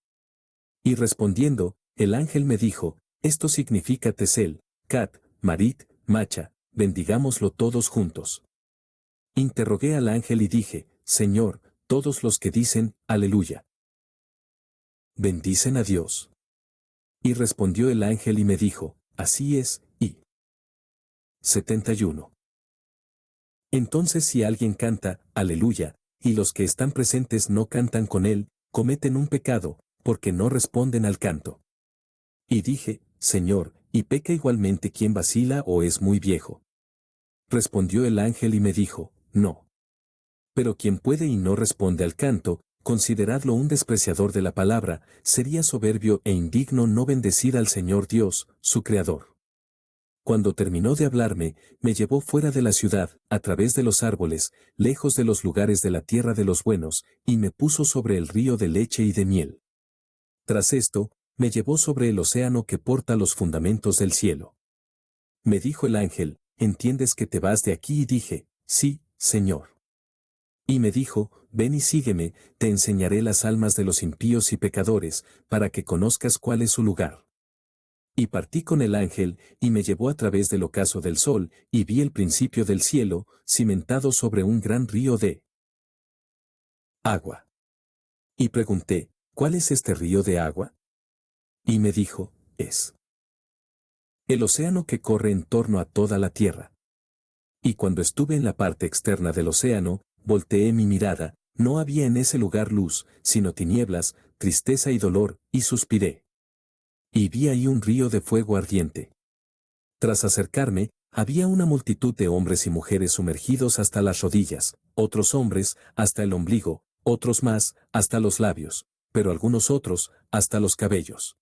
Y respondiendo, el ángel me dijo, esto significa Tesel, Cat, Marit, Macha, bendigámoslo todos juntos. Interrogué al ángel y dije, Señor, todos los que dicen, aleluya. Bendicen a Dios. Y respondió el ángel y me dijo, así es, y 71. Entonces si alguien canta, aleluya, y los que están presentes no cantan con él, cometen un pecado, porque no responden al canto. Y dije, Señor, ¿y peca igualmente quien vacila o es muy viejo? Respondió el ángel y me dijo, no. Pero quien puede y no responde al canto, consideradlo un despreciador de la palabra, sería soberbio e indigno no bendecir al Señor Dios, su Creador. Cuando terminó de hablarme, me llevó fuera de la ciudad, a través de los árboles, lejos de los lugares de la tierra de los buenos, y me puso sobre el río de leche y de miel. Tras esto, me llevó sobre el océano que porta los fundamentos del cielo. Me dijo el ángel, ¿entiendes que te vas de aquí? Y dije, sí, Señor. Y me dijo, ven y sígueme, te enseñaré las almas de los impíos y pecadores, para que conozcas cuál es su lugar. Y partí con el ángel, y me llevó a través del ocaso del sol, y vi el principio del cielo, cimentado sobre un gran río de agua. Y pregunté, ¿cuál es este río de agua? Y me dijo, es el océano que corre en torno a toda la tierra. Y cuando estuve en la parte externa del océano, volteé mi mirada, no había en ese lugar luz, sino tinieblas, tristeza y dolor, y suspiré. Y vi ahí un río de fuego ardiente. Tras acercarme, había una multitud de hombres y mujeres sumergidos hasta las rodillas, otros hombres, hasta el ombligo, otros más, hasta los labios, pero algunos otros, hasta los cabellos.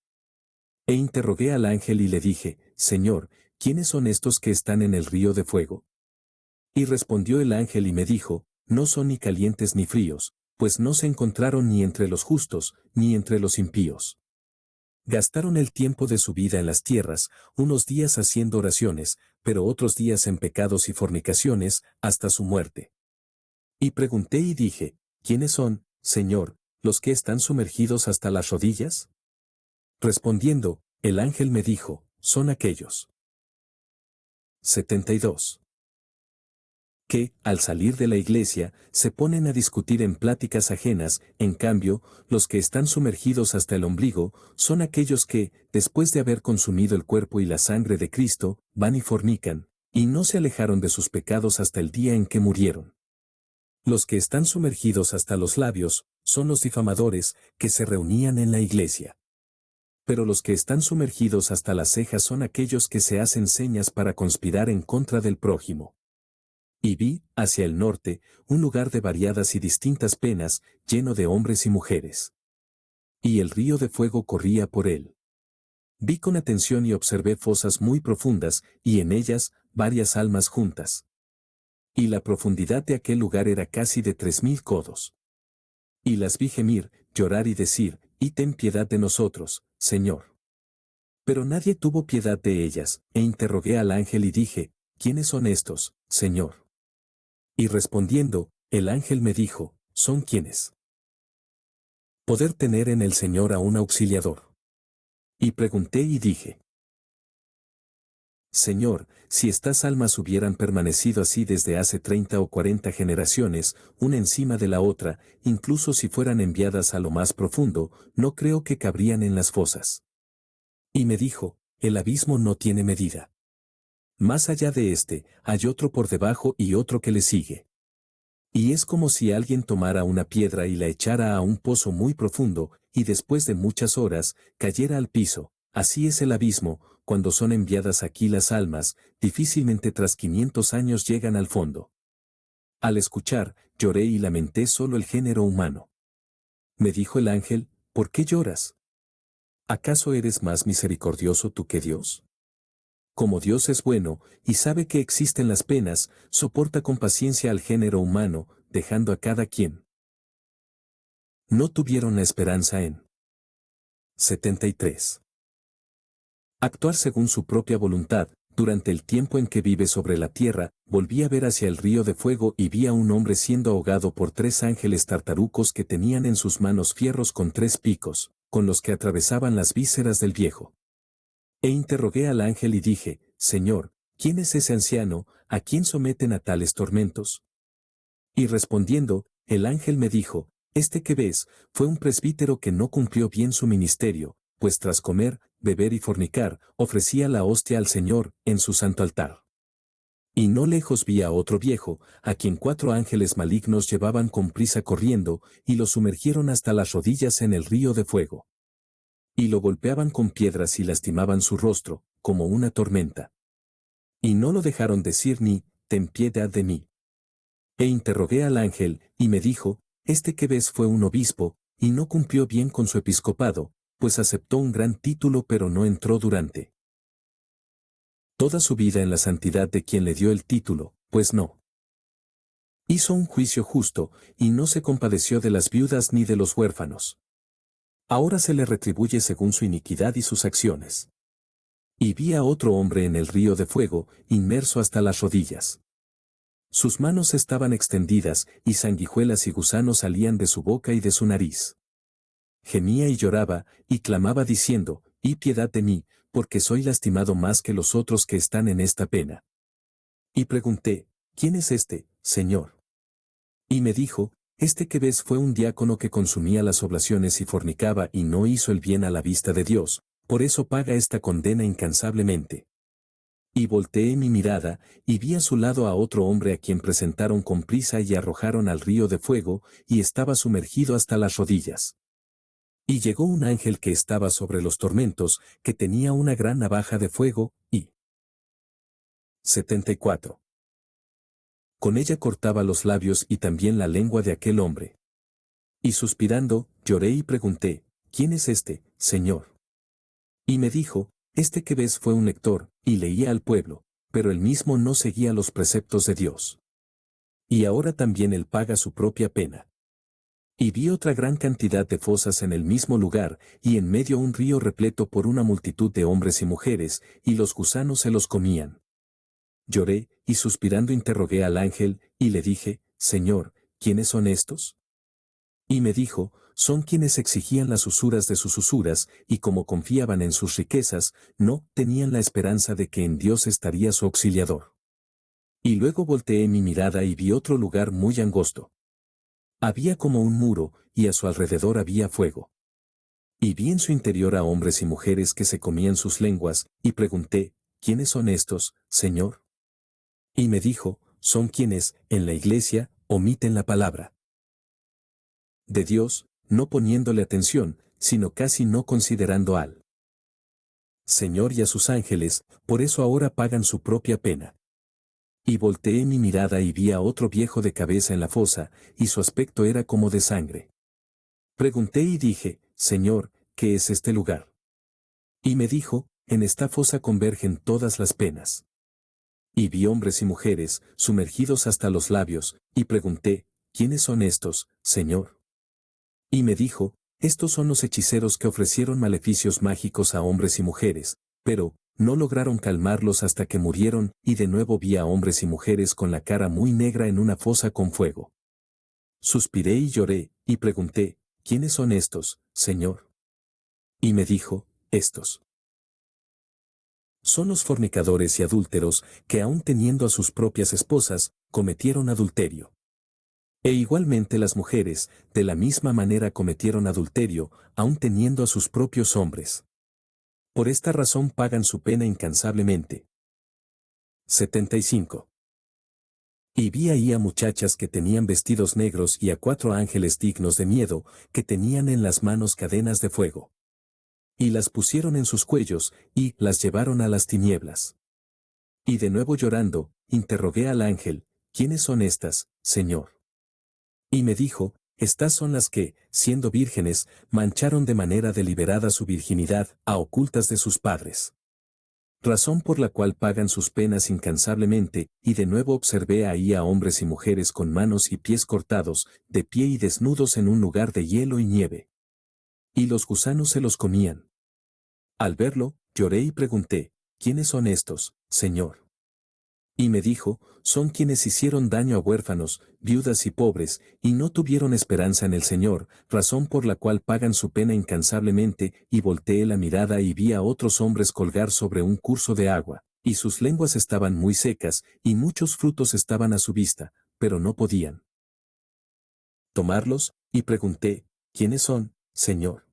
E interrogué al ángel y le dije, Señor, ¿quiénes son estos que están en el río de fuego? Y respondió el ángel y me dijo, no son ni calientes ni fríos, pues no se encontraron ni entre los justos, ni entre los impíos. Gastaron el tiempo de su vida en las tierras, unos días haciendo oraciones, pero otros días en pecados y fornicaciones, hasta su muerte. Y pregunté y dije, ¿quiénes son, Señor, los que están sumergidos hasta las rodillas? Respondiendo, el ángel me dijo, son aquellos. 72. Que, al salir de la iglesia, se ponen a discutir en pláticas ajenas, en cambio, los que están sumergidos hasta el ombligo, son aquellos que, después de haber consumido el cuerpo y la sangre de Cristo, van y fornican, y no se alejaron de sus pecados hasta el día en que murieron. Los que están sumergidos hasta los labios, son los difamadores, que se reunían en la iglesia. Pero los que están sumergidos hasta las cejas son aquellos que se hacen señas para conspirar en contra del prójimo. Y vi, hacia el norte, un lugar de variadas y distintas penas, lleno de hombres y mujeres. Y el río de fuego corría por él. Vi con atención y observé fosas muy profundas, y en ellas, varias almas juntas. Y la profundidad de aquel lugar era casi de 3000 codos. Y las vi gemir, llorar y decir, y ten piedad de nosotros, Señor. Pero nadie tuvo piedad de ellas, e interrogué al ángel y dije, ¿quiénes son estos, Señor? Y respondiendo, el ángel me dijo, son quienes. Poder tener en el Señor a un auxiliador. Y pregunté y dije, Señor, si estas almas hubieran permanecido así desde hace 30 o 40 generaciones, una encima de la otra, incluso si fueran enviadas a lo más profundo, no creo que cabrían en las fosas. Y me dijo, el abismo no tiene medida. Más allá de este, hay otro por debajo y otro que le sigue. Y es como si alguien tomara una piedra y la echara a un pozo muy profundo, y después de muchas horas, cayera al piso. Así es el abismo, cuando son enviadas aquí las almas, difícilmente tras 500 años llegan al fondo. Al escuchar, lloré y lamenté solo el género humano. Me dijo el ángel, ¿por qué lloras? ¿Acaso eres más misericordioso tú que Dios? Como Dios es bueno, y sabe que existen las penas, soporta con paciencia al género humano, dejando a cada quien. No tuvieron la esperanza en 73. Actuar según su propia voluntad, durante el tiempo en que vive sobre la tierra, volví a ver hacia el río de fuego y vi a un hombre siendo ahogado por 3 ángeles tartarucos que tenían en sus manos fierros con 3 picos, con los que atravesaban las vísceras del viejo. E interrogué al ángel y dije, Señor, ¿quién es ese anciano, a quien someten a tales tormentos? Y respondiendo, el ángel me dijo, este que ves, fue un presbítero que no cumplió bien su ministerio, pues tras comer, beber y fornicar, ofrecía la hostia al Señor, en su santo altar. Y no lejos vi a otro viejo, a quien 4 ángeles malignos llevaban con prisa corriendo, y lo sumergieron hasta las rodillas en el río de fuego. Y lo golpeaban con piedras y lastimaban su rostro, como una tormenta. Y no lo dejaron decir ni, ten piedad de mí. E interrogué al ángel, y me dijo, este que ves fue un obispo, y no cumplió bien con su episcopado, pues aceptó un gran título pero no entró durante toda su vida en la santidad de quien le dio el título, pues no. Hizo un juicio justo, y no se compadeció de las viudas ni de los huérfanos. Ahora se le retribuye según su iniquidad y sus acciones. Y vi a otro hombre en el río de fuego, inmerso hasta las rodillas. Sus manos estaban extendidas, y sanguijuelas y gusanos salían de su boca y de su nariz. Gemía y lloraba, y clamaba diciendo, y piedad de mí, porque soy lastimado más que los otros que están en esta pena. Y pregunté, ¿quién es este, Señor? Y me dijo, este que ves fue un diácono que consumía las oblaciones y fornicaba y no hizo el bien a la vista de Dios, por eso paga esta condena incansablemente. Y volteé mi mirada, y vi a su lado a otro hombre a quien presentaron con prisa y arrojaron al río de fuego, y estaba sumergido hasta las rodillas. Y llegó un ángel que estaba sobre los tormentos, que tenía una gran navaja de fuego, y 74. Con ella cortaba los labios y también la lengua de aquel hombre. Y suspirando, lloré y pregunté, ¿quién es este, Señor? Y me dijo, este que ves fue un lector, y leía al pueblo, pero él mismo no seguía los preceptos de Dios. Y ahora también él paga su propia pena. Y vi otra gran cantidad de fosas en el mismo lugar, y en medio un río repleto por una multitud de hombres y mujeres, y los gusanos se los comían. Lloré, y suspirando interrogué al ángel, y le dije, Señor, ¿quiénes son estos? Y me dijo, son quienes exigían las usuras de sus usuras, y como confiaban en sus riquezas, no tenían la esperanza de que en Dios estaría su auxiliador. Y luego volteé mi mirada y vi otro lugar muy angosto. Había como un muro, y a su alrededor había fuego. Y vi en su interior a hombres y mujeres que se comían sus lenguas, y pregunté, ¿quiénes son estos, Señor? Y me dijo, son quienes, en la iglesia, omiten la palabra de Dios, no poniéndole atención, sino casi no considerando al Señor y a sus ángeles, por eso ahora pagan su propia pena. Y volteé mi mirada y vi a otro viejo de cabeza en la fosa, y su aspecto era como de sangre. Pregunté y dije, Señor, ¿qué es este lugar? Y me dijo, en esta fosa convergen todas las penas. Y vi hombres y mujeres, sumergidos hasta los labios, y pregunté, ¿quiénes son estos, Señor? Y me dijo, estos son los hechiceros que ofrecieron maleficios mágicos a hombres y mujeres, pero, no lograron calmarlos hasta que murieron, y de nuevo vi a hombres y mujeres con la cara muy negra en una fosa con fuego. Suspiré y lloré, y pregunté, ¿quiénes son estos, Señor? Y me dijo, estos son los fornicadores y adúlteros, que aun teniendo a sus propias esposas, cometieron adulterio. E igualmente las mujeres, de la misma manera cometieron adulterio, aun teniendo a sus propios hombres. Por esta razón pagan su pena incansablemente. 75. Y vi ahí a muchachas que tenían vestidos negros y a 4 ángeles dignos de miedo, que tenían en las manos cadenas de fuego. Y las pusieron en sus cuellos, y las llevaron a las tinieblas. Y de nuevo llorando, interrogué al ángel, ¿quiénes son estas, Señor? Y me dijo, estas son las que, siendo vírgenes, mancharon de manera deliberada su virginidad, a ocultas de sus padres. Razón por la cual pagan sus penas incansablemente, y de nuevo observé ahí a hombres y mujeres con manos y pies cortados, de pie y desnudos en un lugar de hielo y nieve. Y los gusanos se los comían. Al verlo, lloré y pregunté, ¿quiénes son estos, Señor? Y me dijo, son quienes hicieron daño a huérfanos, viudas y pobres, y no tuvieron esperanza en el Señor, razón por la cual pagan su pena incansablemente, y volteé la mirada y vi a otros hombres colgar sobre un curso de agua, y sus lenguas estaban muy secas, y muchos frutos estaban a su vista, pero no podían tomarlos, y pregunté, ¿quiénes son, Señor?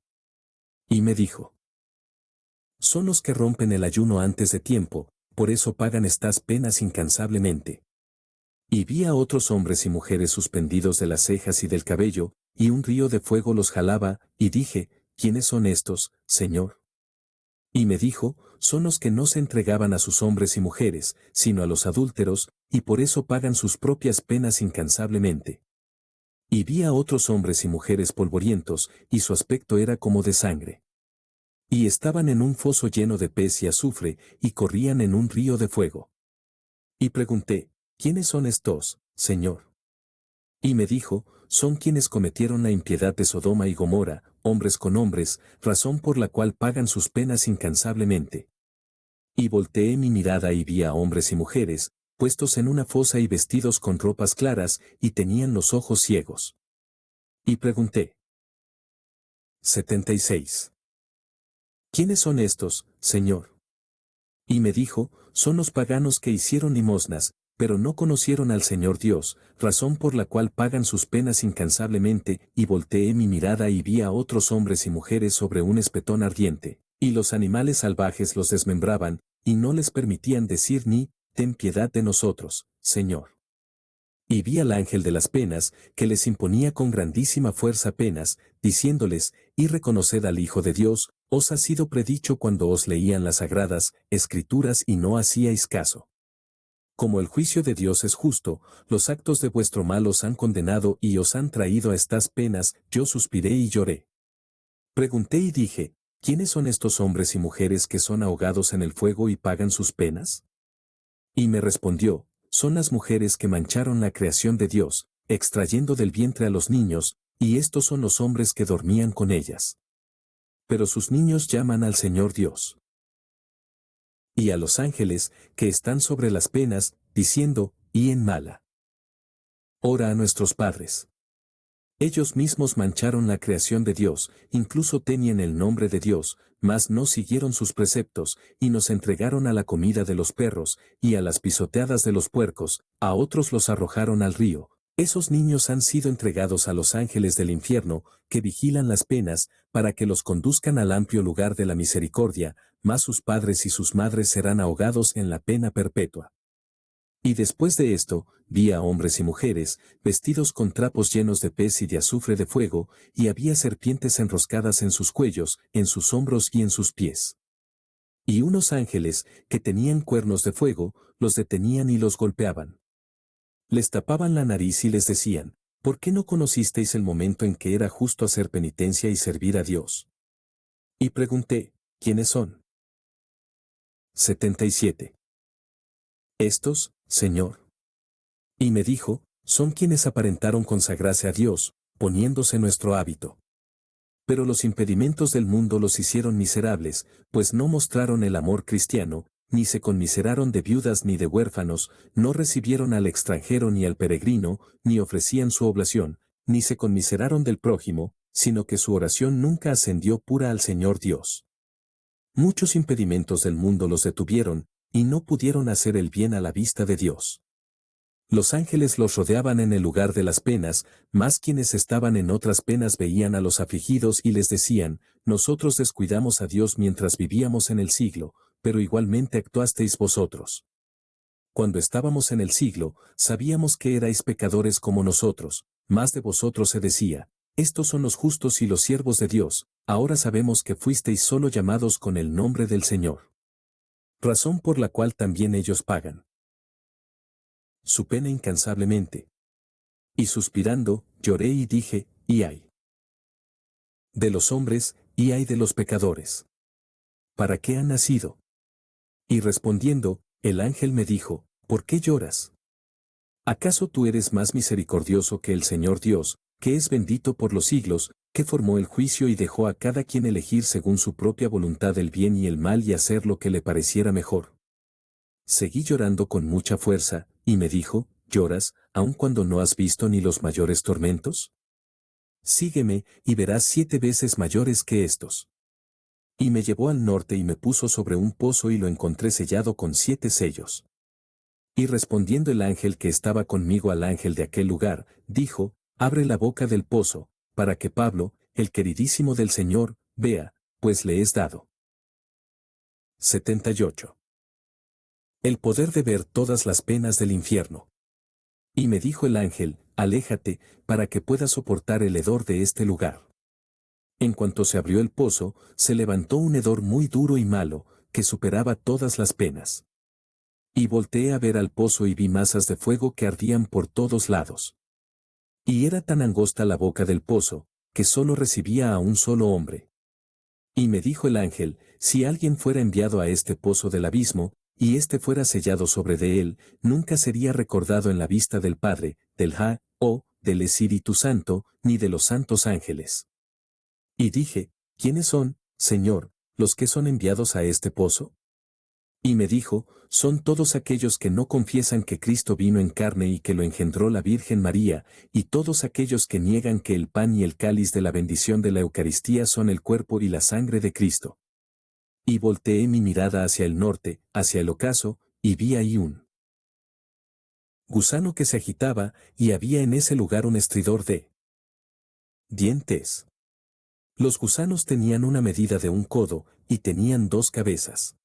Y me dijo, son los que rompen el ayuno antes de tiempo, por eso pagan estas penas incansablemente. Y vi a otros hombres y mujeres suspendidos de las cejas y del cabello, y un río de fuego los jalaba, y dije, ¿quiénes son estos, Señor? Y me dijo, son los que no se entregaban a sus hombres y mujeres, sino a los adúlteros, y por eso pagan sus propias penas incansablemente. Y vi a otros hombres y mujeres polvorientos, y su aspecto era como de sangre. Y estaban en un foso lleno de pez y azufre, y corrían en un río de fuego. Y pregunté, ¿quiénes son estos, Señor? Y me dijo, son quienes cometieron la impiedad de Sodoma y Gomorra, hombres con hombres, razón por la cual pagan sus penas incansablemente. Y volteé mi mirada y vi a hombres y mujeres, puestos en una fosa y vestidos con ropas claras, y tenían los ojos ciegos. Y pregunté. 76. ¿Quiénes son estos, Señor? Y me dijo, son los paganos que hicieron limosnas, pero no conocieron al Señor Dios, razón por la cual pagan sus penas incansablemente, y volteé mi mirada y vi a otros hombres y mujeres sobre un espetón ardiente, y los animales salvajes los desmembraban, y no les permitían decir ni, ten piedad de nosotros, Señor. Y vi al ángel de las penas, que les imponía con grandísima fuerza penas, diciéndoles, y reconoced al Hijo de Dios, os ha sido predicho cuando os leían las sagradas Escrituras y no hacíais caso. Como el juicio de Dios es justo, los actos de vuestro mal os han condenado y os han traído a estas penas, yo suspiré y lloré. Pregunté y dije, ¿quiénes son estos hombres y mujeres que son ahogados en el fuego y pagan sus penas? Y me respondió, son las mujeres que mancharon la creación de Dios, extrayendo del vientre a los niños, y estos son los hombres que dormían con ellas. Pero sus niños llaman al Señor Dios. Y a los ángeles, que están sobre las penas, diciendo, y en mala. Ora a nuestros padres. Ellos mismos mancharon la creación de Dios, incluso tenían el nombre de Dios, mas no siguieron sus preceptos, y nos entregaron a la comida de los perros, y a las pisoteadas de los puercos, a otros los arrojaron al río. Esos niños han sido entregados a los ángeles del infierno, que vigilan las penas, para que los conduzcan al amplio lugar de la misericordia, mas sus padres y sus madres serán ahogados en la pena perpetua. Y después de esto, vi a hombres y mujeres, vestidos con trapos llenos de pez y de azufre de fuego, y había serpientes enroscadas en sus cuellos, en sus hombros y en sus pies. Y unos ángeles, que tenían cuernos de fuego, los detenían y los golpeaban. Les tapaban la nariz y les decían, ¿por qué no conocisteis el momento en que era justo hacer penitencia y servir a Dios? Y pregunté, ¿quiénes son? 77. Estos, Señor. Y me dijo, son quienes aparentaron consagrarse a Dios, poniéndose nuestro hábito. Pero los impedimentos del mundo los hicieron miserables, pues no mostraron el amor cristiano, ni se conmiseraron de viudas ni de huérfanos, no recibieron al extranjero ni al peregrino, ni ofrecían su oblación, ni se conmiseraron del prójimo, sino que su oración nunca ascendió pura al Señor Dios. Muchos impedimentos del mundo los detuvieron, y no pudieron hacer el bien a la vista de Dios. Los ángeles los rodeaban en el lugar de las penas, mas quienes estaban en otras penas veían a los afligidos y les decían, nosotros descuidamos a Dios mientras vivíamos en el siglo, pero igualmente actuasteis vosotros. Cuando estábamos en el siglo, sabíamos que erais pecadores como nosotros, mas de vosotros se decía, estos son los justos y los siervos de Dios, ahora sabemos que fuisteis solo llamados con el nombre del Señor. Razón por la cual también ellos pagan su pena incansablemente. Y suspirando, lloré y dije, y ay de los hombres, y ay de los pecadores. ¿Para qué han nacido? Y respondiendo, el ángel me dijo, ¿por qué lloras? ¿Acaso tú eres más misericordioso que el Señor Dios, que es bendito por los siglos, que formó el juicio y dejó a cada quien elegir según su propia voluntad el bien y el mal y hacer lo que le pareciera mejor? Seguí llorando con mucha fuerza, y me dijo, ¿lloras, aun cuando no has visto ni los mayores tormentos? Sígueme, y verás 7 veces mayores que estos. Y me llevó al norte y me puso sobre un pozo y lo encontré sellado con 7 sellos. Y respondiendo el ángel que estaba conmigo al ángel de aquel lugar, dijo, abre la boca del pozo, para que Pablo, el queridísimo del Señor, vea, pues le es dado. 78. El poder de ver todas las penas del infierno. Y me dijo el ángel, aléjate, para que puedas soportar el hedor de este lugar. En cuanto se abrió el pozo, se levantó un hedor muy duro y malo, que superaba todas las penas. Y volteé a ver al pozo y vi masas de fuego que ardían por todos lados. Y era tan angosta la boca del pozo, que solo recibía a un solo hombre. Y me dijo el ángel, si alguien fuera enviado a este pozo del abismo, y éste fuera sellado sobre de él, nunca sería recordado en la vista del Padre, del o del Espíritu Santo, ni de los santos ángeles. Y dije, ¿quiénes son, Señor, los que son enviados a este pozo? Y me dijo, son todos aquellos que no confiesan que Cristo vino en carne y que lo engendró la Virgen María, y todos aquellos que niegan que el pan y el cáliz de la bendición de la Eucaristía son el cuerpo y la sangre de Cristo. Y volteé mi mirada hacia el norte, hacia el ocaso, y vi ahí un gusano que se agitaba, y había en ese lugar un estridor de dientes. Los gusanos tenían una medida de un codo, y tenían 2 cabezas.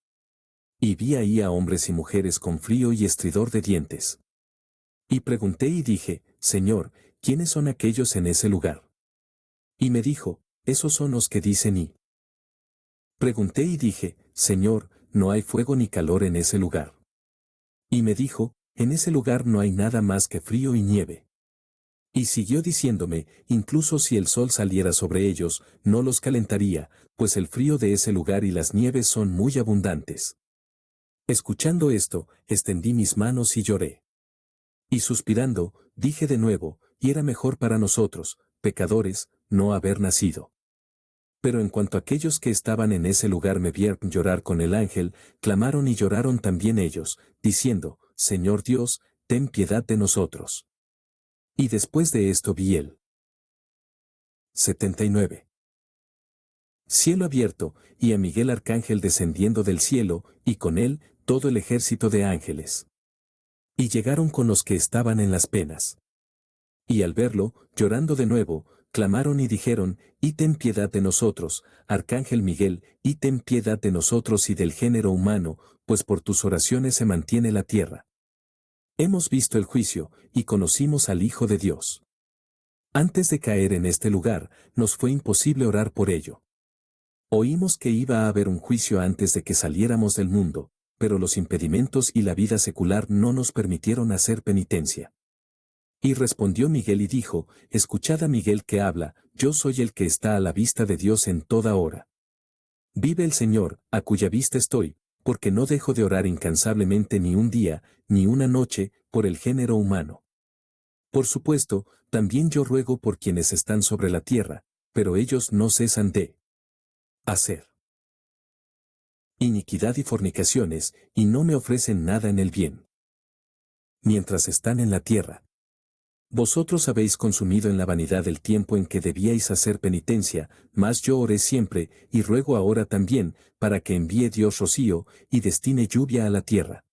Y vi ahí a hombres y mujeres con frío y estridor de dientes. Y pregunté y dije, Señor, ¿quiénes son aquellos en ese lugar? Y me dijo, esos son los que dicen y. Pregunté y dije, Señor, ¿no hay fuego ni calor en ese lugar? Y me dijo, en ese lugar no hay nada más que frío y nieve. Y siguió diciéndome, incluso si el sol saliera sobre ellos, no los calentaría, pues el frío de ese lugar y las nieves son muy abundantes. Escuchando esto, extendí mis manos y lloré. Y suspirando, dije de nuevo, y era mejor para nosotros, pecadores, no haber nacido. Pero en cuanto aquellos que estaban en ese lugar me vieron llorar con el ángel, clamaron y lloraron también ellos, diciendo, Señor Dios, ten piedad de nosotros. Y después de esto vi el 79. Cielo abierto, y a Miguel Arcángel descendiendo del cielo, y con él, todo el ejército de ángeles. Y llegaron con los que estaban en las penas. Y al verlo, llorando de nuevo, clamaron y dijeron, y ten piedad de nosotros, Arcángel Miguel, y ten piedad de nosotros y del género humano, pues por tus oraciones se mantiene la tierra. Hemos visto el juicio, y conocimos al Hijo de Dios. Antes de caer en este lugar, nos fue imposible orar por ello. Oímos que iba a haber un juicio antes de que saliéramos del mundo, pero los impedimentos y la vida secular no nos permitieron hacer penitencia. Y respondió Miguel y dijo, escuchad a Miguel que habla, yo soy el que está a la vista de Dios en toda hora. Vive el Señor, a cuya vista estoy, porque no dejo de orar incansablemente ni un día, ni una noche, por el género humano. Por supuesto, también yo ruego por quienes están sobre la tierra, pero ellos no cesan de hacer iniquidad y fornicaciones, y no me ofrecen nada en el bien. Mientras están en la tierra. Vosotros habéis consumido en la vanidad el tiempo en que debíais hacer penitencia, mas yo oré siempre, y ruego ahora también, para que envíe Dios rocío, y destine lluvia a la tierra.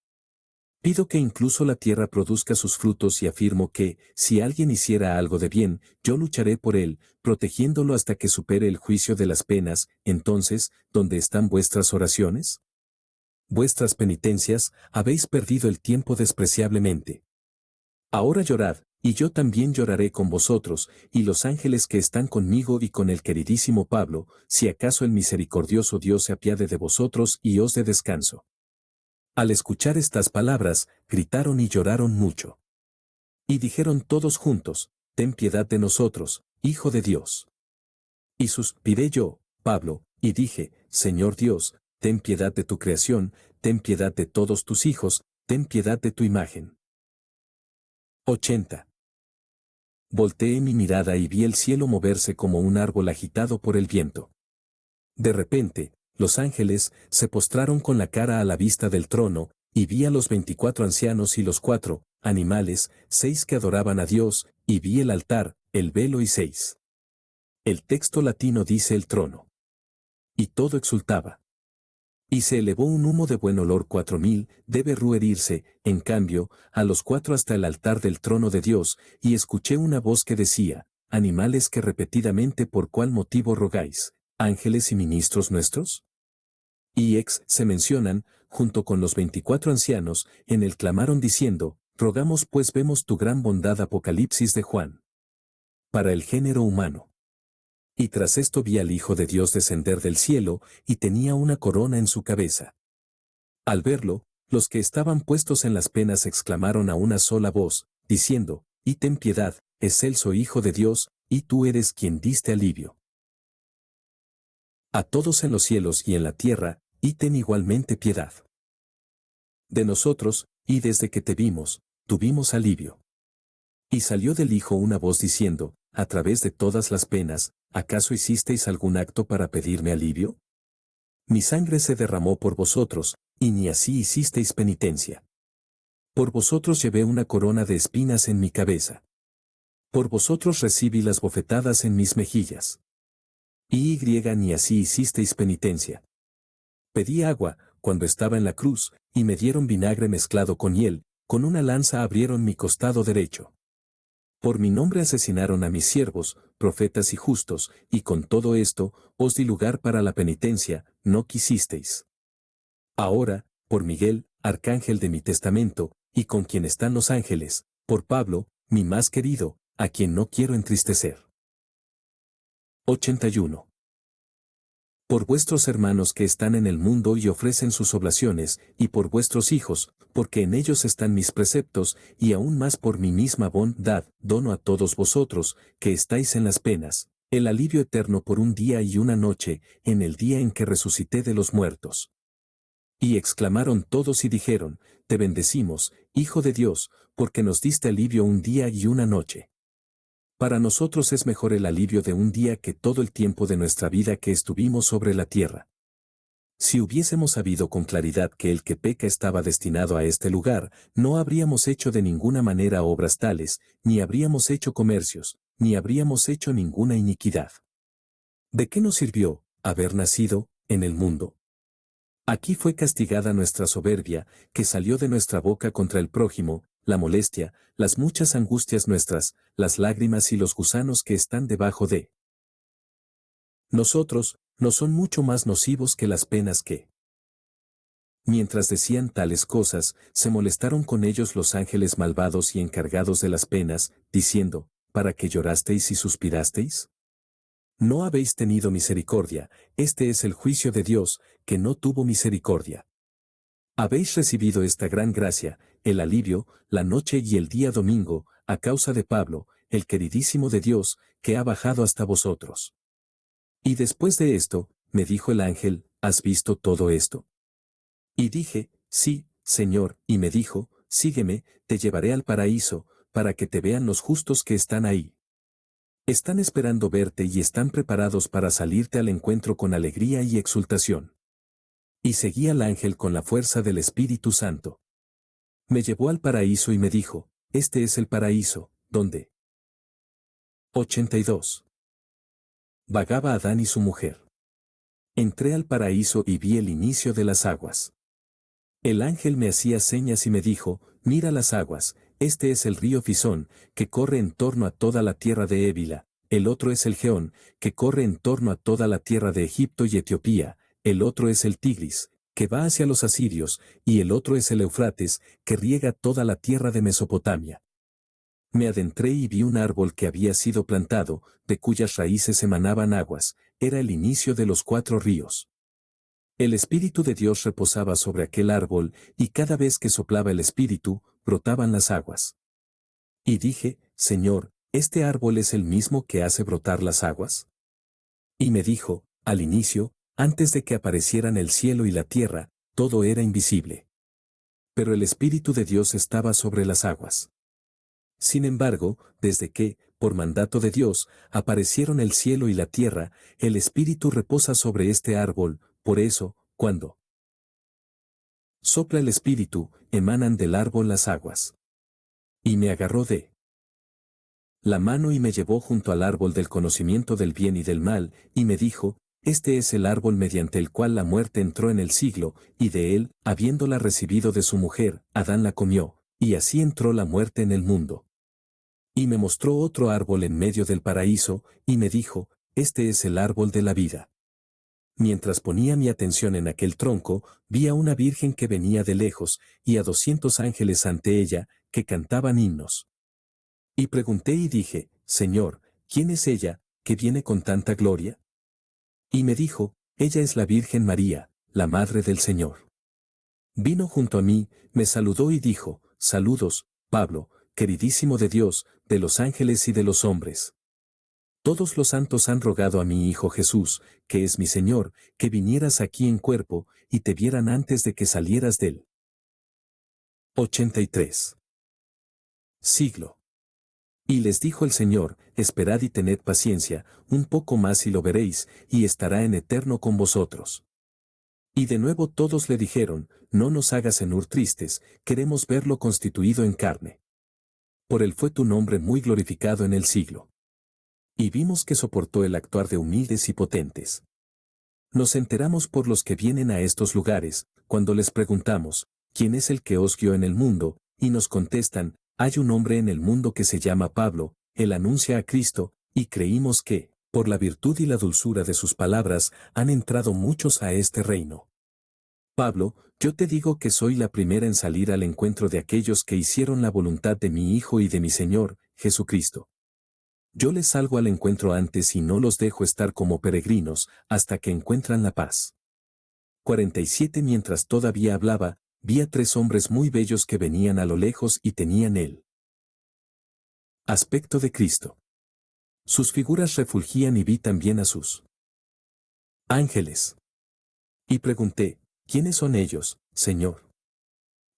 Pido que incluso la tierra produzca sus frutos y afirmo que, si alguien hiciera algo de bien, yo lucharé por él, protegiéndolo hasta que supere el juicio de las penas. Entonces, ¿dónde están vuestras oraciones? Vuestras penitencias, habéis perdido el tiempo despreciablemente. Ahora llorad, y yo también lloraré con vosotros, y los ángeles que están conmigo y con el queridísimo Pablo, si acaso el misericordioso Dios se apiade de vosotros y os dé descanso. Al escuchar estas palabras, gritaron y lloraron mucho. Y dijeron todos juntos, ten piedad de nosotros, Hijo de Dios. Y suspiré yo, Pablo, y dije, Señor Dios, ten piedad de tu creación, ten piedad de todos tus hijos, ten piedad de tu imagen. 80. Volteé mi mirada y vi el cielo moverse como un árbol agitado por el viento. De repente, los ángeles se postraron con la cara a la vista del trono, y vi a los 24 ancianos y los 4 animales, 6 que adoraban a Dios, y vi el altar, el velo y 6. El texto latino dice el trono. Y todo exultaba. Y se elevó un humo de buen olor 4000, debe ruherirse, en cambio, a los 4 hasta el altar del trono de Dios, y escuché una voz que decía, animales que repetidamente por cuál motivo rogáis, ángeles y ministros nuestros. Y se mencionan, junto con los 24 ancianos, en el clamaron diciendo, rogamos pues vemos tu gran bondad Apocalipsis de Juan. Para el género humano. Y tras esto vi al Hijo de Dios descender del cielo, y tenía una corona en su cabeza. Al verlo, los que estaban puestos en las penas exclamaron a una sola voz, diciendo, y ten piedad, excelso Hijo de Dios, y tú eres quien diste alivio a todos en los cielos y en la tierra, y ten igualmente piedad de nosotros, y desde que te vimos, tuvimos alivio. Y salió del Hijo una voz diciendo, a través de todas las penas, ¿acaso hicisteis algún acto para pedirme alivio? Mi sangre se derramó por vosotros, y ni así hicisteis penitencia. Por vosotros llevé una corona de espinas en mi cabeza. Por vosotros recibí las bofetadas en mis mejillas. Y ni así hicisteis penitencia. Pedí agua, cuando estaba en la cruz, y me dieron vinagre mezclado con hiel, con una lanza abrieron mi costado derecho. Por mi nombre asesinaron a mis siervos, profetas y justos, y con todo esto, os di lugar para la penitencia, no quisisteis. Ahora, por Miguel, arcángel de mi testamento, y con quien están los ángeles, por Pablo, mi más querido, a quien no quiero entristecer. 81. Por vuestros hermanos que están en el mundo y ofrecen sus oblaciones, y por vuestros hijos, porque en ellos están mis preceptos, y aún más por mi misma bondad, dono a todos vosotros, que estáis en las penas, el alivio eterno por un día y una noche, en el día en que resucité de los muertos. Y exclamaron todos y dijeron, te bendecimos, Hijo de Dios, porque nos diste alivio un día y una noche. Para nosotros es mejor el alivio de un día que todo el tiempo de nuestra vida que estuvimos sobre la tierra. Si hubiésemos sabido con claridad que el que peca estaba destinado a este lugar, no habríamos hecho de ninguna manera obras tales, ni habríamos hecho comercios, ni habríamos hecho ninguna iniquidad. ¿De qué nos sirvió haber nacido en el mundo? Aquí fue castigada nuestra soberbia, que salió de nuestra boca contra el prójimo, la molestia, las muchas angustias nuestras, las lágrimas y los gusanos que están debajo de nosotros, no son mucho más nocivos que las penas que. Mientras decían tales cosas, se molestaron con ellos los ángeles malvados y encargados de las penas, diciendo, ¿para qué llorasteis y suspirasteis? No habéis tenido misericordia, este es el juicio de Dios, que no tuvo misericordia. Habéis recibido esta gran gracia, el alivio, la noche y el día domingo, a causa de Pablo, el queridísimo de Dios, que ha bajado hasta vosotros. Y después de esto, me dijo el ángel, ¿has visto todo esto? Y dije, sí, Señor, y me dijo, sígueme, te llevaré al paraíso, para que te vean los justos que están ahí. Están esperando verte y están preparados para salirte al encuentro con alegría y exultación. Y seguí al ángel con la fuerza del Espíritu Santo. Me llevó al paraíso y me dijo, este es el paraíso, donde 82. Vagaba Adán y su mujer. Entré al paraíso y vi el inicio de las aguas. El ángel me hacía señas y me dijo, mira las aguas, este es el río Fisón, que corre en torno a toda la tierra de Ébila, el otro es el Geón, que corre en torno a toda la tierra de Egipto y Etiopía, el otro es el Tigris, que va hacia los asirios, y el otro es el Eufrates, que riega toda la tierra de Mesopotamia. Me adentré y vi un árbol que había sido plantado, de cuyas raíces emanaban aguas, era el inicio de los 4 ríos. El Espíritu de Dios reposaba sobre aquel árbol, y cada vez que soplaba el Espíritu, brotaban las aguas. Y dije, Señor, ¿este árbol es el mismo que hace brotar las aguas? Y me dijo, al inicio, antes de que aparecieran el cielo y la tierra, todo era invisible. Pero el Espíritu de Dios estaba sobre las aguas. Sin embargo, desde que, por mandato de Dios, aparecieron el cielo y la tierra, el Espíritu reposa sobre este árbol, por eso, cuando sopla el Espíritu, emanan del árbol las aguas. Y me agarró de la mano y me llevó junto al árbol del conocimiento del bien y del mal, y me dijo, este es el árbol mediante el cual la muerte entró en el siglo, y de él, habiéndola recibido de su mujer, Adán la comió, y así entró la muerte en el mundo. Y me mostró otro árbol en medio del paraíso, y me dijo, este es el árbol de la vida. Mientras ponía mi atención en aquel tronco, vi a una virgen que venía de lejos, y a 200 ángeles ante ella, que cantaban himnos. Y pregunté y dije, Señor, ¿quién es ella, que viene con tanta gloria? Y me dijo, ella es la Virgen María, la Madre del Señor. Vino junto a mí, me saludó y dijo, saludos, Pablo, queridísimo de Dios, de los ángeles y de los hombres. Todos los santos han rogado a mi Hijo Jesús, que es mi Señor, que vinieras aquí en cuerpo, y te vieran antes de que salieras del 83 siglo. Y les dijo el Señor, esperad y tened paciencia, un poco más y lo veréis, y estará en eterno con vosotros. Y de nuevo todos le dijeron, no nos hagas sentir tristes, queremos verlo constituido en carne. Por él fue tu nombre muy glorificado en el siglo. Y vimos que soportó el actuar de humildes y potentes. Nos enteramos por los que vienen a estos lugares, cuando les preguntamos, ¿quién es el que os guió en el mundo? Y nos contestan, hay un hombre en el mundo que se llama Pablo, él anuncia a Cristo, y creímos que, por la virtud y la dulzura de sus palabras, han entrado muchos a este reino. Pablo, yo te digo que soy la primera en salir al encuentro de aquellos que hicieron la voluntad de mi Hijo y de mi Señor, Jesucristo. Yo les salgo al encuentro antes y no los dejo estar como peregrinos, hasta que encuentran la paz. 47 Mientras todavía hablaba, vi a 3 hombres muy bellos que venían a lo lejos y tenían el aspecto de Cristo. Sus figuras refulgían y vi también a sus ángeles. Y pregunté, ¿quiénes son ellos, Señor?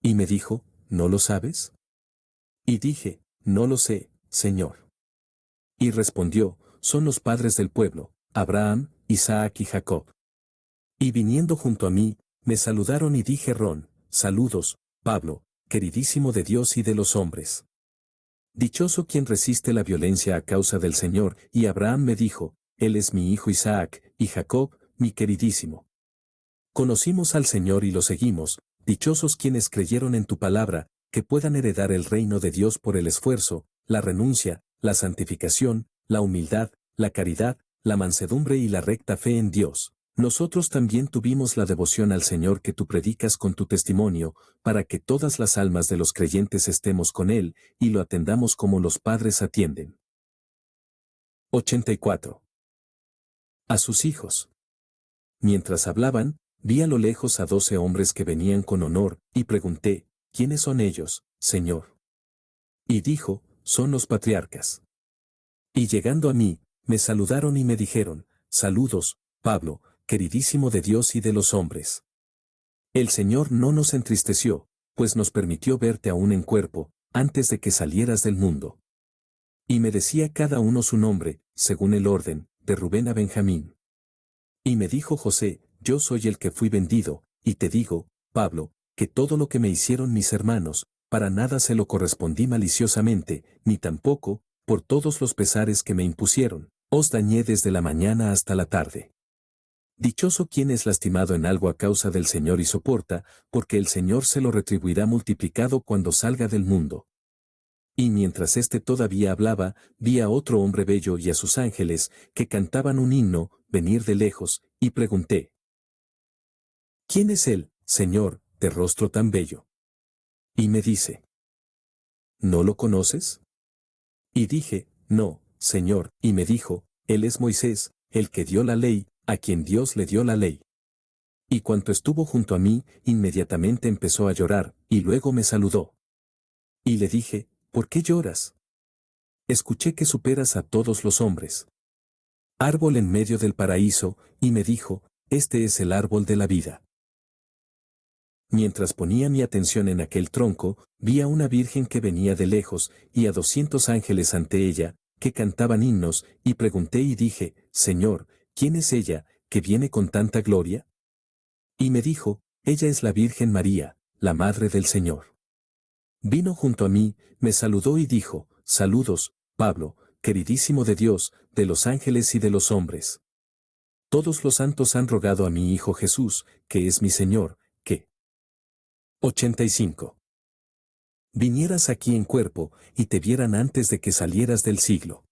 Y me dijo, ¿no lo sabes? Y dije, no lo sé, Señor. Y respondió, son los padres del pueblo, Abraham, Isaac y Jacob. Y viniendo junto a mí, me saludaron y dije saludos, Pablo, queridísimo de Dios y de los hombres. Dichoso quien resiste la violencia a causa del Señor, y Abraham me dijo, él es mi hijo Isaac, y Jacob, mi queridísimo. Conocimos al Señor y lo seguimos, dichosos quienes creyeron en tu palabra, que puedan heredar el reino de Dios por el esfuerzo, la renuncia, la santificación, la humildad, la caridad, la mansedumbre y la recta fe en Dios. Nosotros también tuvimos la devoción al Señor que tú predicas con tu testimonio, para que todas las almas de los creyentes estemos con Él, y lo atendamos como los padres atienden. 84. A sus hijos. Mientras hablaban, vi a lo lejos a 12 hombres que venían con honor, y pregunté, ¿quiénes son ellos, Señor? Y dijo, son los patriarcas. Y llegando a mí, me saludaron y me dijeron, saludos, Pablo, queridísimo de Dios y de los hombres. El Señor no nos entristeció, pues nos permitió verte aún en cuerpo, antes de que salieras del mundo. Y me decía cada uno su nombre, según el orden, de Rubén a Benjamín. Y me dijo José, yo soy el que fui vendido, y te digo, Pablo, que todo lo que me hicieron mis hermanos, para nada se lo correspondí maliciosamente, ni tampoco, por todos los pesares que me impusieron, os dañé desde la mañana hasta la tarde. Dichoso quien es lastimado en algo a causa del Señor y soporta, porque el Señor se lo retribuirá multiplicado cuando salga del mundo. Y mientras éste todavía hablaba, vi a otro hombre bello y a sus ángeles, que cantaban un himno, venir de lejos, y pregunté: ¿Quién es él, Señor, de rostro tan bello? Y me dice: ¿No lo conoces? Y dije: No, Señor, y me dijo: Él es Moisés, el que dio la ley, a quien Dios le dio la ley. Y cuanto estuvo junto a mí, inmediatamente empezó a llorar, y luego me saludó. Y le dije: ¿Por qué lloras? Escuché que superas a todos los hombres. Árbol en medio del paraíso, y me dijo: Este es el árbol de la vida. Mientras ponía mi atención en aquel tronco, vi a una virgen que venía de lejos, y a 200 ángeles ante ella, que cantaban himnos, y pregunté y dije: Señor, ¿quién es ella, que viene con tanta gloria? Y me dijo: Ella es la Virgen María, la Madre del Señor. Vino junto a mí, me saludó y dijo: Saludos, Pablo, queridísimo de Dios, de los ángeles y de los hombres. Todos los santos han rogado a mi Hijo Jesús, que es mi Señor, que 85. Vinieras aquí en cuerpo, y te vieran antes de que salieras del siglo.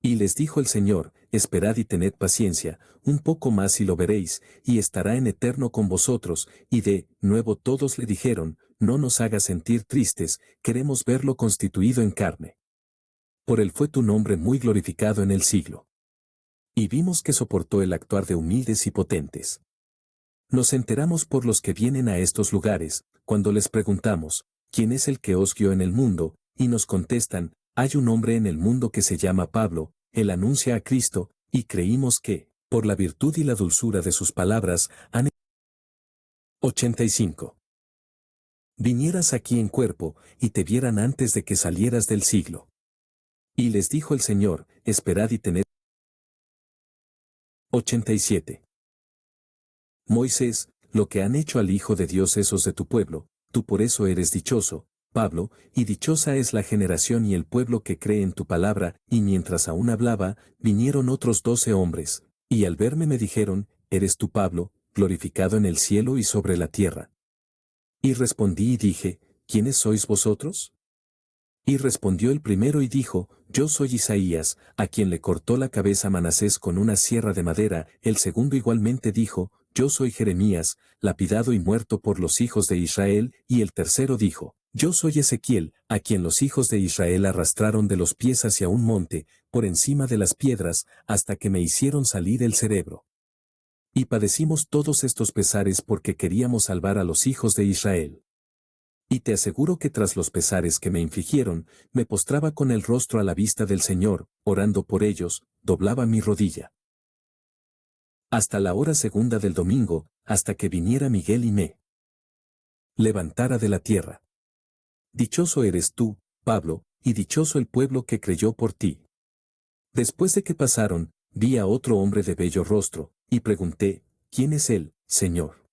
Y les dijo el Señor: Esperad y tened paciencia, un poco más y lo veréis, y estará en eterno con vosotros. Y de nuevo todos le dijeron: No nos hagas sentir tristes, queremos verlo constituido en carne. Por él fue tu nombre muy glorificado en el siglo. Y vimos que soportó el actuar de humildes y potentes. Nos enteramos por los que vienen a estos lugares, cuando les preguntamos: ¿Quién es el que os guió en el mundo? Y nos contestan: Hay un hombre en el mundo que se llama Pablo, él anuncia a Cristo, y creímos que, por la virtud y la dulzura de sus palabras, han 85. Vinieras aquí en cuerpo, y te vieran antes de que salieras del siglo. Y les dijo el Señor: Esperad y tened 87. Moisés, lo que han hecho al Hijo de Dios esos de tu pueblo, tú por eso eres dichoso, Pablo, y dichosa es la generación y el pueblo que cree en tu palabra. Y mientras aún hablaba, vinieron otros 12 hombres, y al verme me dijeron: Eres tú Pablo, glorificado en el cielo y sobre la tierra. Y respondí y dije: ¿Quiénes sois vosotros? Y respondió el primero y dijo: Yo soy Isaías, a quien le cortó la cabeza Manasés con una sierra de madera. El segundo igualmente dijo: Yo soy Jeremías, lapidado y muerto por los hijos de Israel. Y el tercero dijo: Yo soy Ezequiel, a quien los hijos de Israel arrastraron de los pies hacia un monte, por encima de las piedras, hasta que me hicieron salir el cerebro. Y padecimos todos estos pesares porque queríamos salvar a los hijos de Israel. Y te aseguro que tras los pesares que me infligieron, me postraba con el rostro a la vista del Señor, orando por ellos, doblaba mi rodilla. Hasta la hora segunda del domingo, hasta que viniera Miguel y me levantara de la tierra. Dichoso eres tú, Pablo, y dichoso el pueblo que creyó por ti. Después de que pasaron, vi a otro hombre de bello rostro, y pregunté: ¿Quién es él, Señor?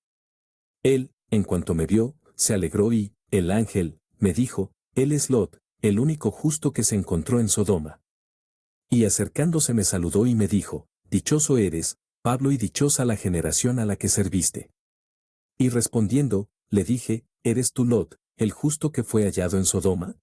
Él, en cuanto me vio, se alegró y, el ángel, me dijo: Él es Lot, el único justo que se encontró en Sodoma. Y acercándose me saludó y me dijo: Dichoso eres, Pablo, y dichosa la generación a la que serviste. Y respondiendo, le dije: ¿Eres tú Lot, el justo que fue hallado en Sodoma?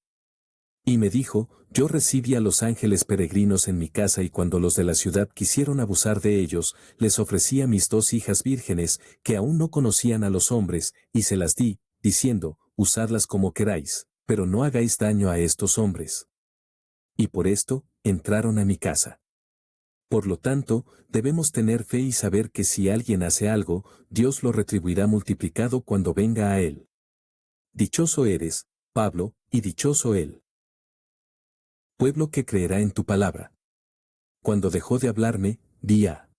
Y me dijo: Yo recibí a los ángeles peregrinos en mi casa, y cuando los de la ciudad quisieron abusar de ellos, les ofrecí a mis 2 hijas vírgenes, que aún no conocían a los hombres, y se las di, diciendo: Usadlas como queráis, pero no hagáis daño a estos hombres. Y por esto, entraron a mi casa. Por lo tanto, debemos tener fe y saber que si alguien hace algo, Dios lo retribuirá multiplicado cuando venga a él. Dichoso eres, Pablo, y dichoso él. Pueblo que creerá en tu palabra. Cuando dejó de hablarme, vi a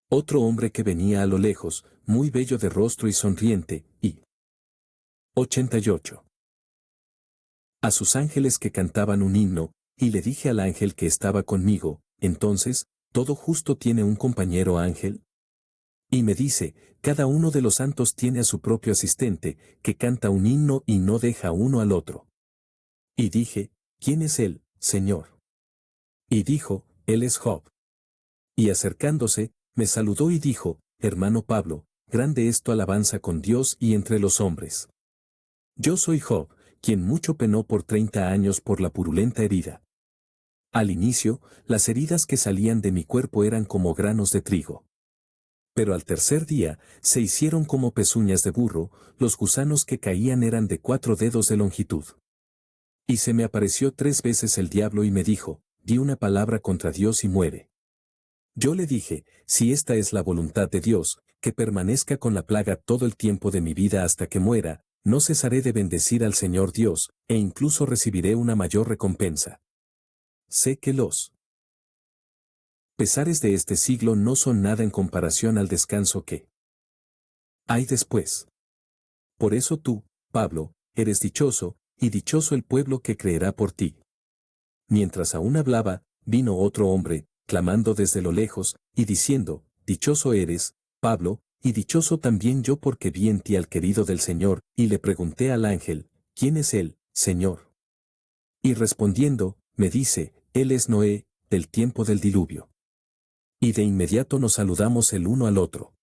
otro hombre que venía a lo lejos, muy bello de rostro y sonriente, y 88. A sus ángeles que cantaban un himno, y le dije al ángel que estaba conmigo: Entonces, ¿todo justo tiene un compañero ángel? Y me dice: Cada uno de los santos tiene a su propio asistente, que canta un himno y no deja uno al otro. Y dije: ¿Quién es él, Señor? Y dijo: Él es Job. Y acercándose, Me saludó y dijo, hermano Pablo, grande es tu alabanza con Dios y entre los hombres. Yo soy Job, quien mucho penó por 30 años por la purulenta herida. Al inicio, las heridas que salían de mi cuerpo eran como granos de trigo. Pero al tercer día, se hicieron como pezuñas de burro, los gusanos que caían eran de 4 dedos de longitud. Y se me apareció 3 veces el diablo y me dijo, di una palabra contra Dios y muere. Yo le dije, si esta es la voluntad de Dios, que permanezca con la plaga todo el tiempo de mi vida hasta que muera, no cesaré de bendecir al Señor Dios, e incluso recibiré una mayor recompensa. Sé que los pesares de este siglo no son nada en comparación al descanso que hay después. Por eso tú, Pablo, eres dichoso, y dichoso el pueblo que creerá por ti. Mientras aún hablaba, vino otro hombre, clamando desde lo lejos, y diciendo, dichoso eres, Pablo, y dichoso también yo porque vi en ti al querido del Señor, y le pregunté al ángel, ¿quién es él, Señor? Y respondiendo, me dice, él es Noé, del tiempo del diluvio. Y de inmediato nos saludamos el uno al otro.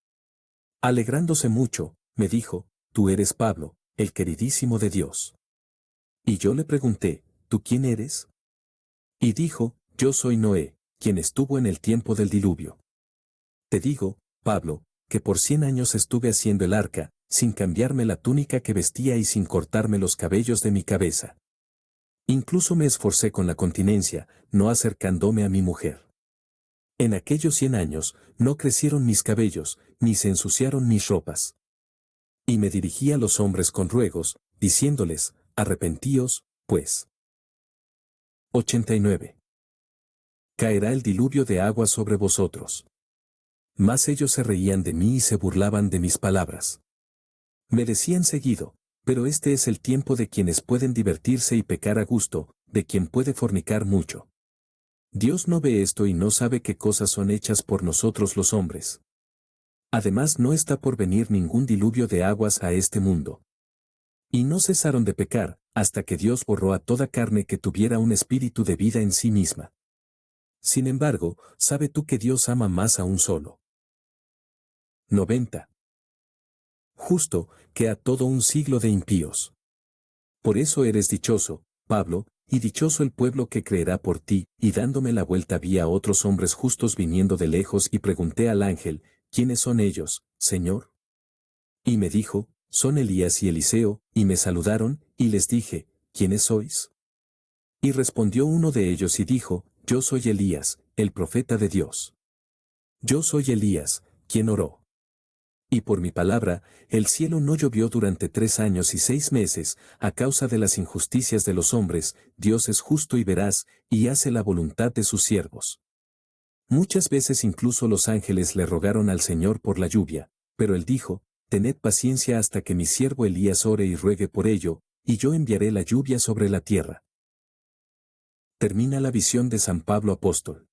Alegrándose mucho, me dijo, tú eres Pablo, el queridísimo de Dios. Y yo le pregunté, ¿tú quién eres? Y dijo, yo soy Noé, quien estuvo en el tiempo del diluvio. Te digo, Pablo, que por 100 años estuve haciendo el arca, sin cambiarme la túnica que vestía y sin cortarme los cabellos de mi cabeza. Incluso me esforcé con la continencia, no acercándome a mi mujer. En aquellos 100 años, no crecieron mis cabellos, ni se ensuciaron mis ropas. Y me dirigí a los hombres con ruegos, diciéndoles, arrepentíos, pues. 89. Caerá el diluvio de agua sobre vosotros. Mas ellos se reían de mí y se burlaban de mis palabras. Me decían seguido, pero este es el tiempo de quienes pueden divertirse y pecar a gusto, de quien puede fornicar mucho. Dios no ve esto y no sabe qué cosas son hechas por nosotros los hombres. Además no está por venir ningún diluvio de aguas a este mundo. Y no cesaron de pecar, hasta que Dios borró a toda carne que tuviera un espíritu de vida en sí misma. Sin embargo, sabe tú que Dios ama más a un solo. 90. Justo, que a todo un siglo de impíos. Por eso eres dichoso, Pablo, y dichoso el pueblo que creerá por ti, y dándome la vuelta vi a otros hombres justos viniendo de lejos y pregunté al ángel, ¿quiénes son ellos, Señor? Y me dijo, son Elías y Eliseo, y me saludaron, y les dije, ¿quiénes sois? Y respondió uno de ellos y dijo, yo soy Elías, el profeta de Dios. Yo soy Elías, quien oró. Y por mi palabra, el cielo no llovió durante 3 años y 6 meses, a causa de las injusticias de los hombres, Dios es justo y veraz, y hace la voluntad de sus siervos. Muchas veces incluso los ángeles le rogaron al Señor por la lluvia, pero él dijo, tened paciencia hasta que mi siervo Elías ore y ruegue por ello, y yo enviaré la lluvia sobre la tierra. Termina la visión de San Pablo Apóstol.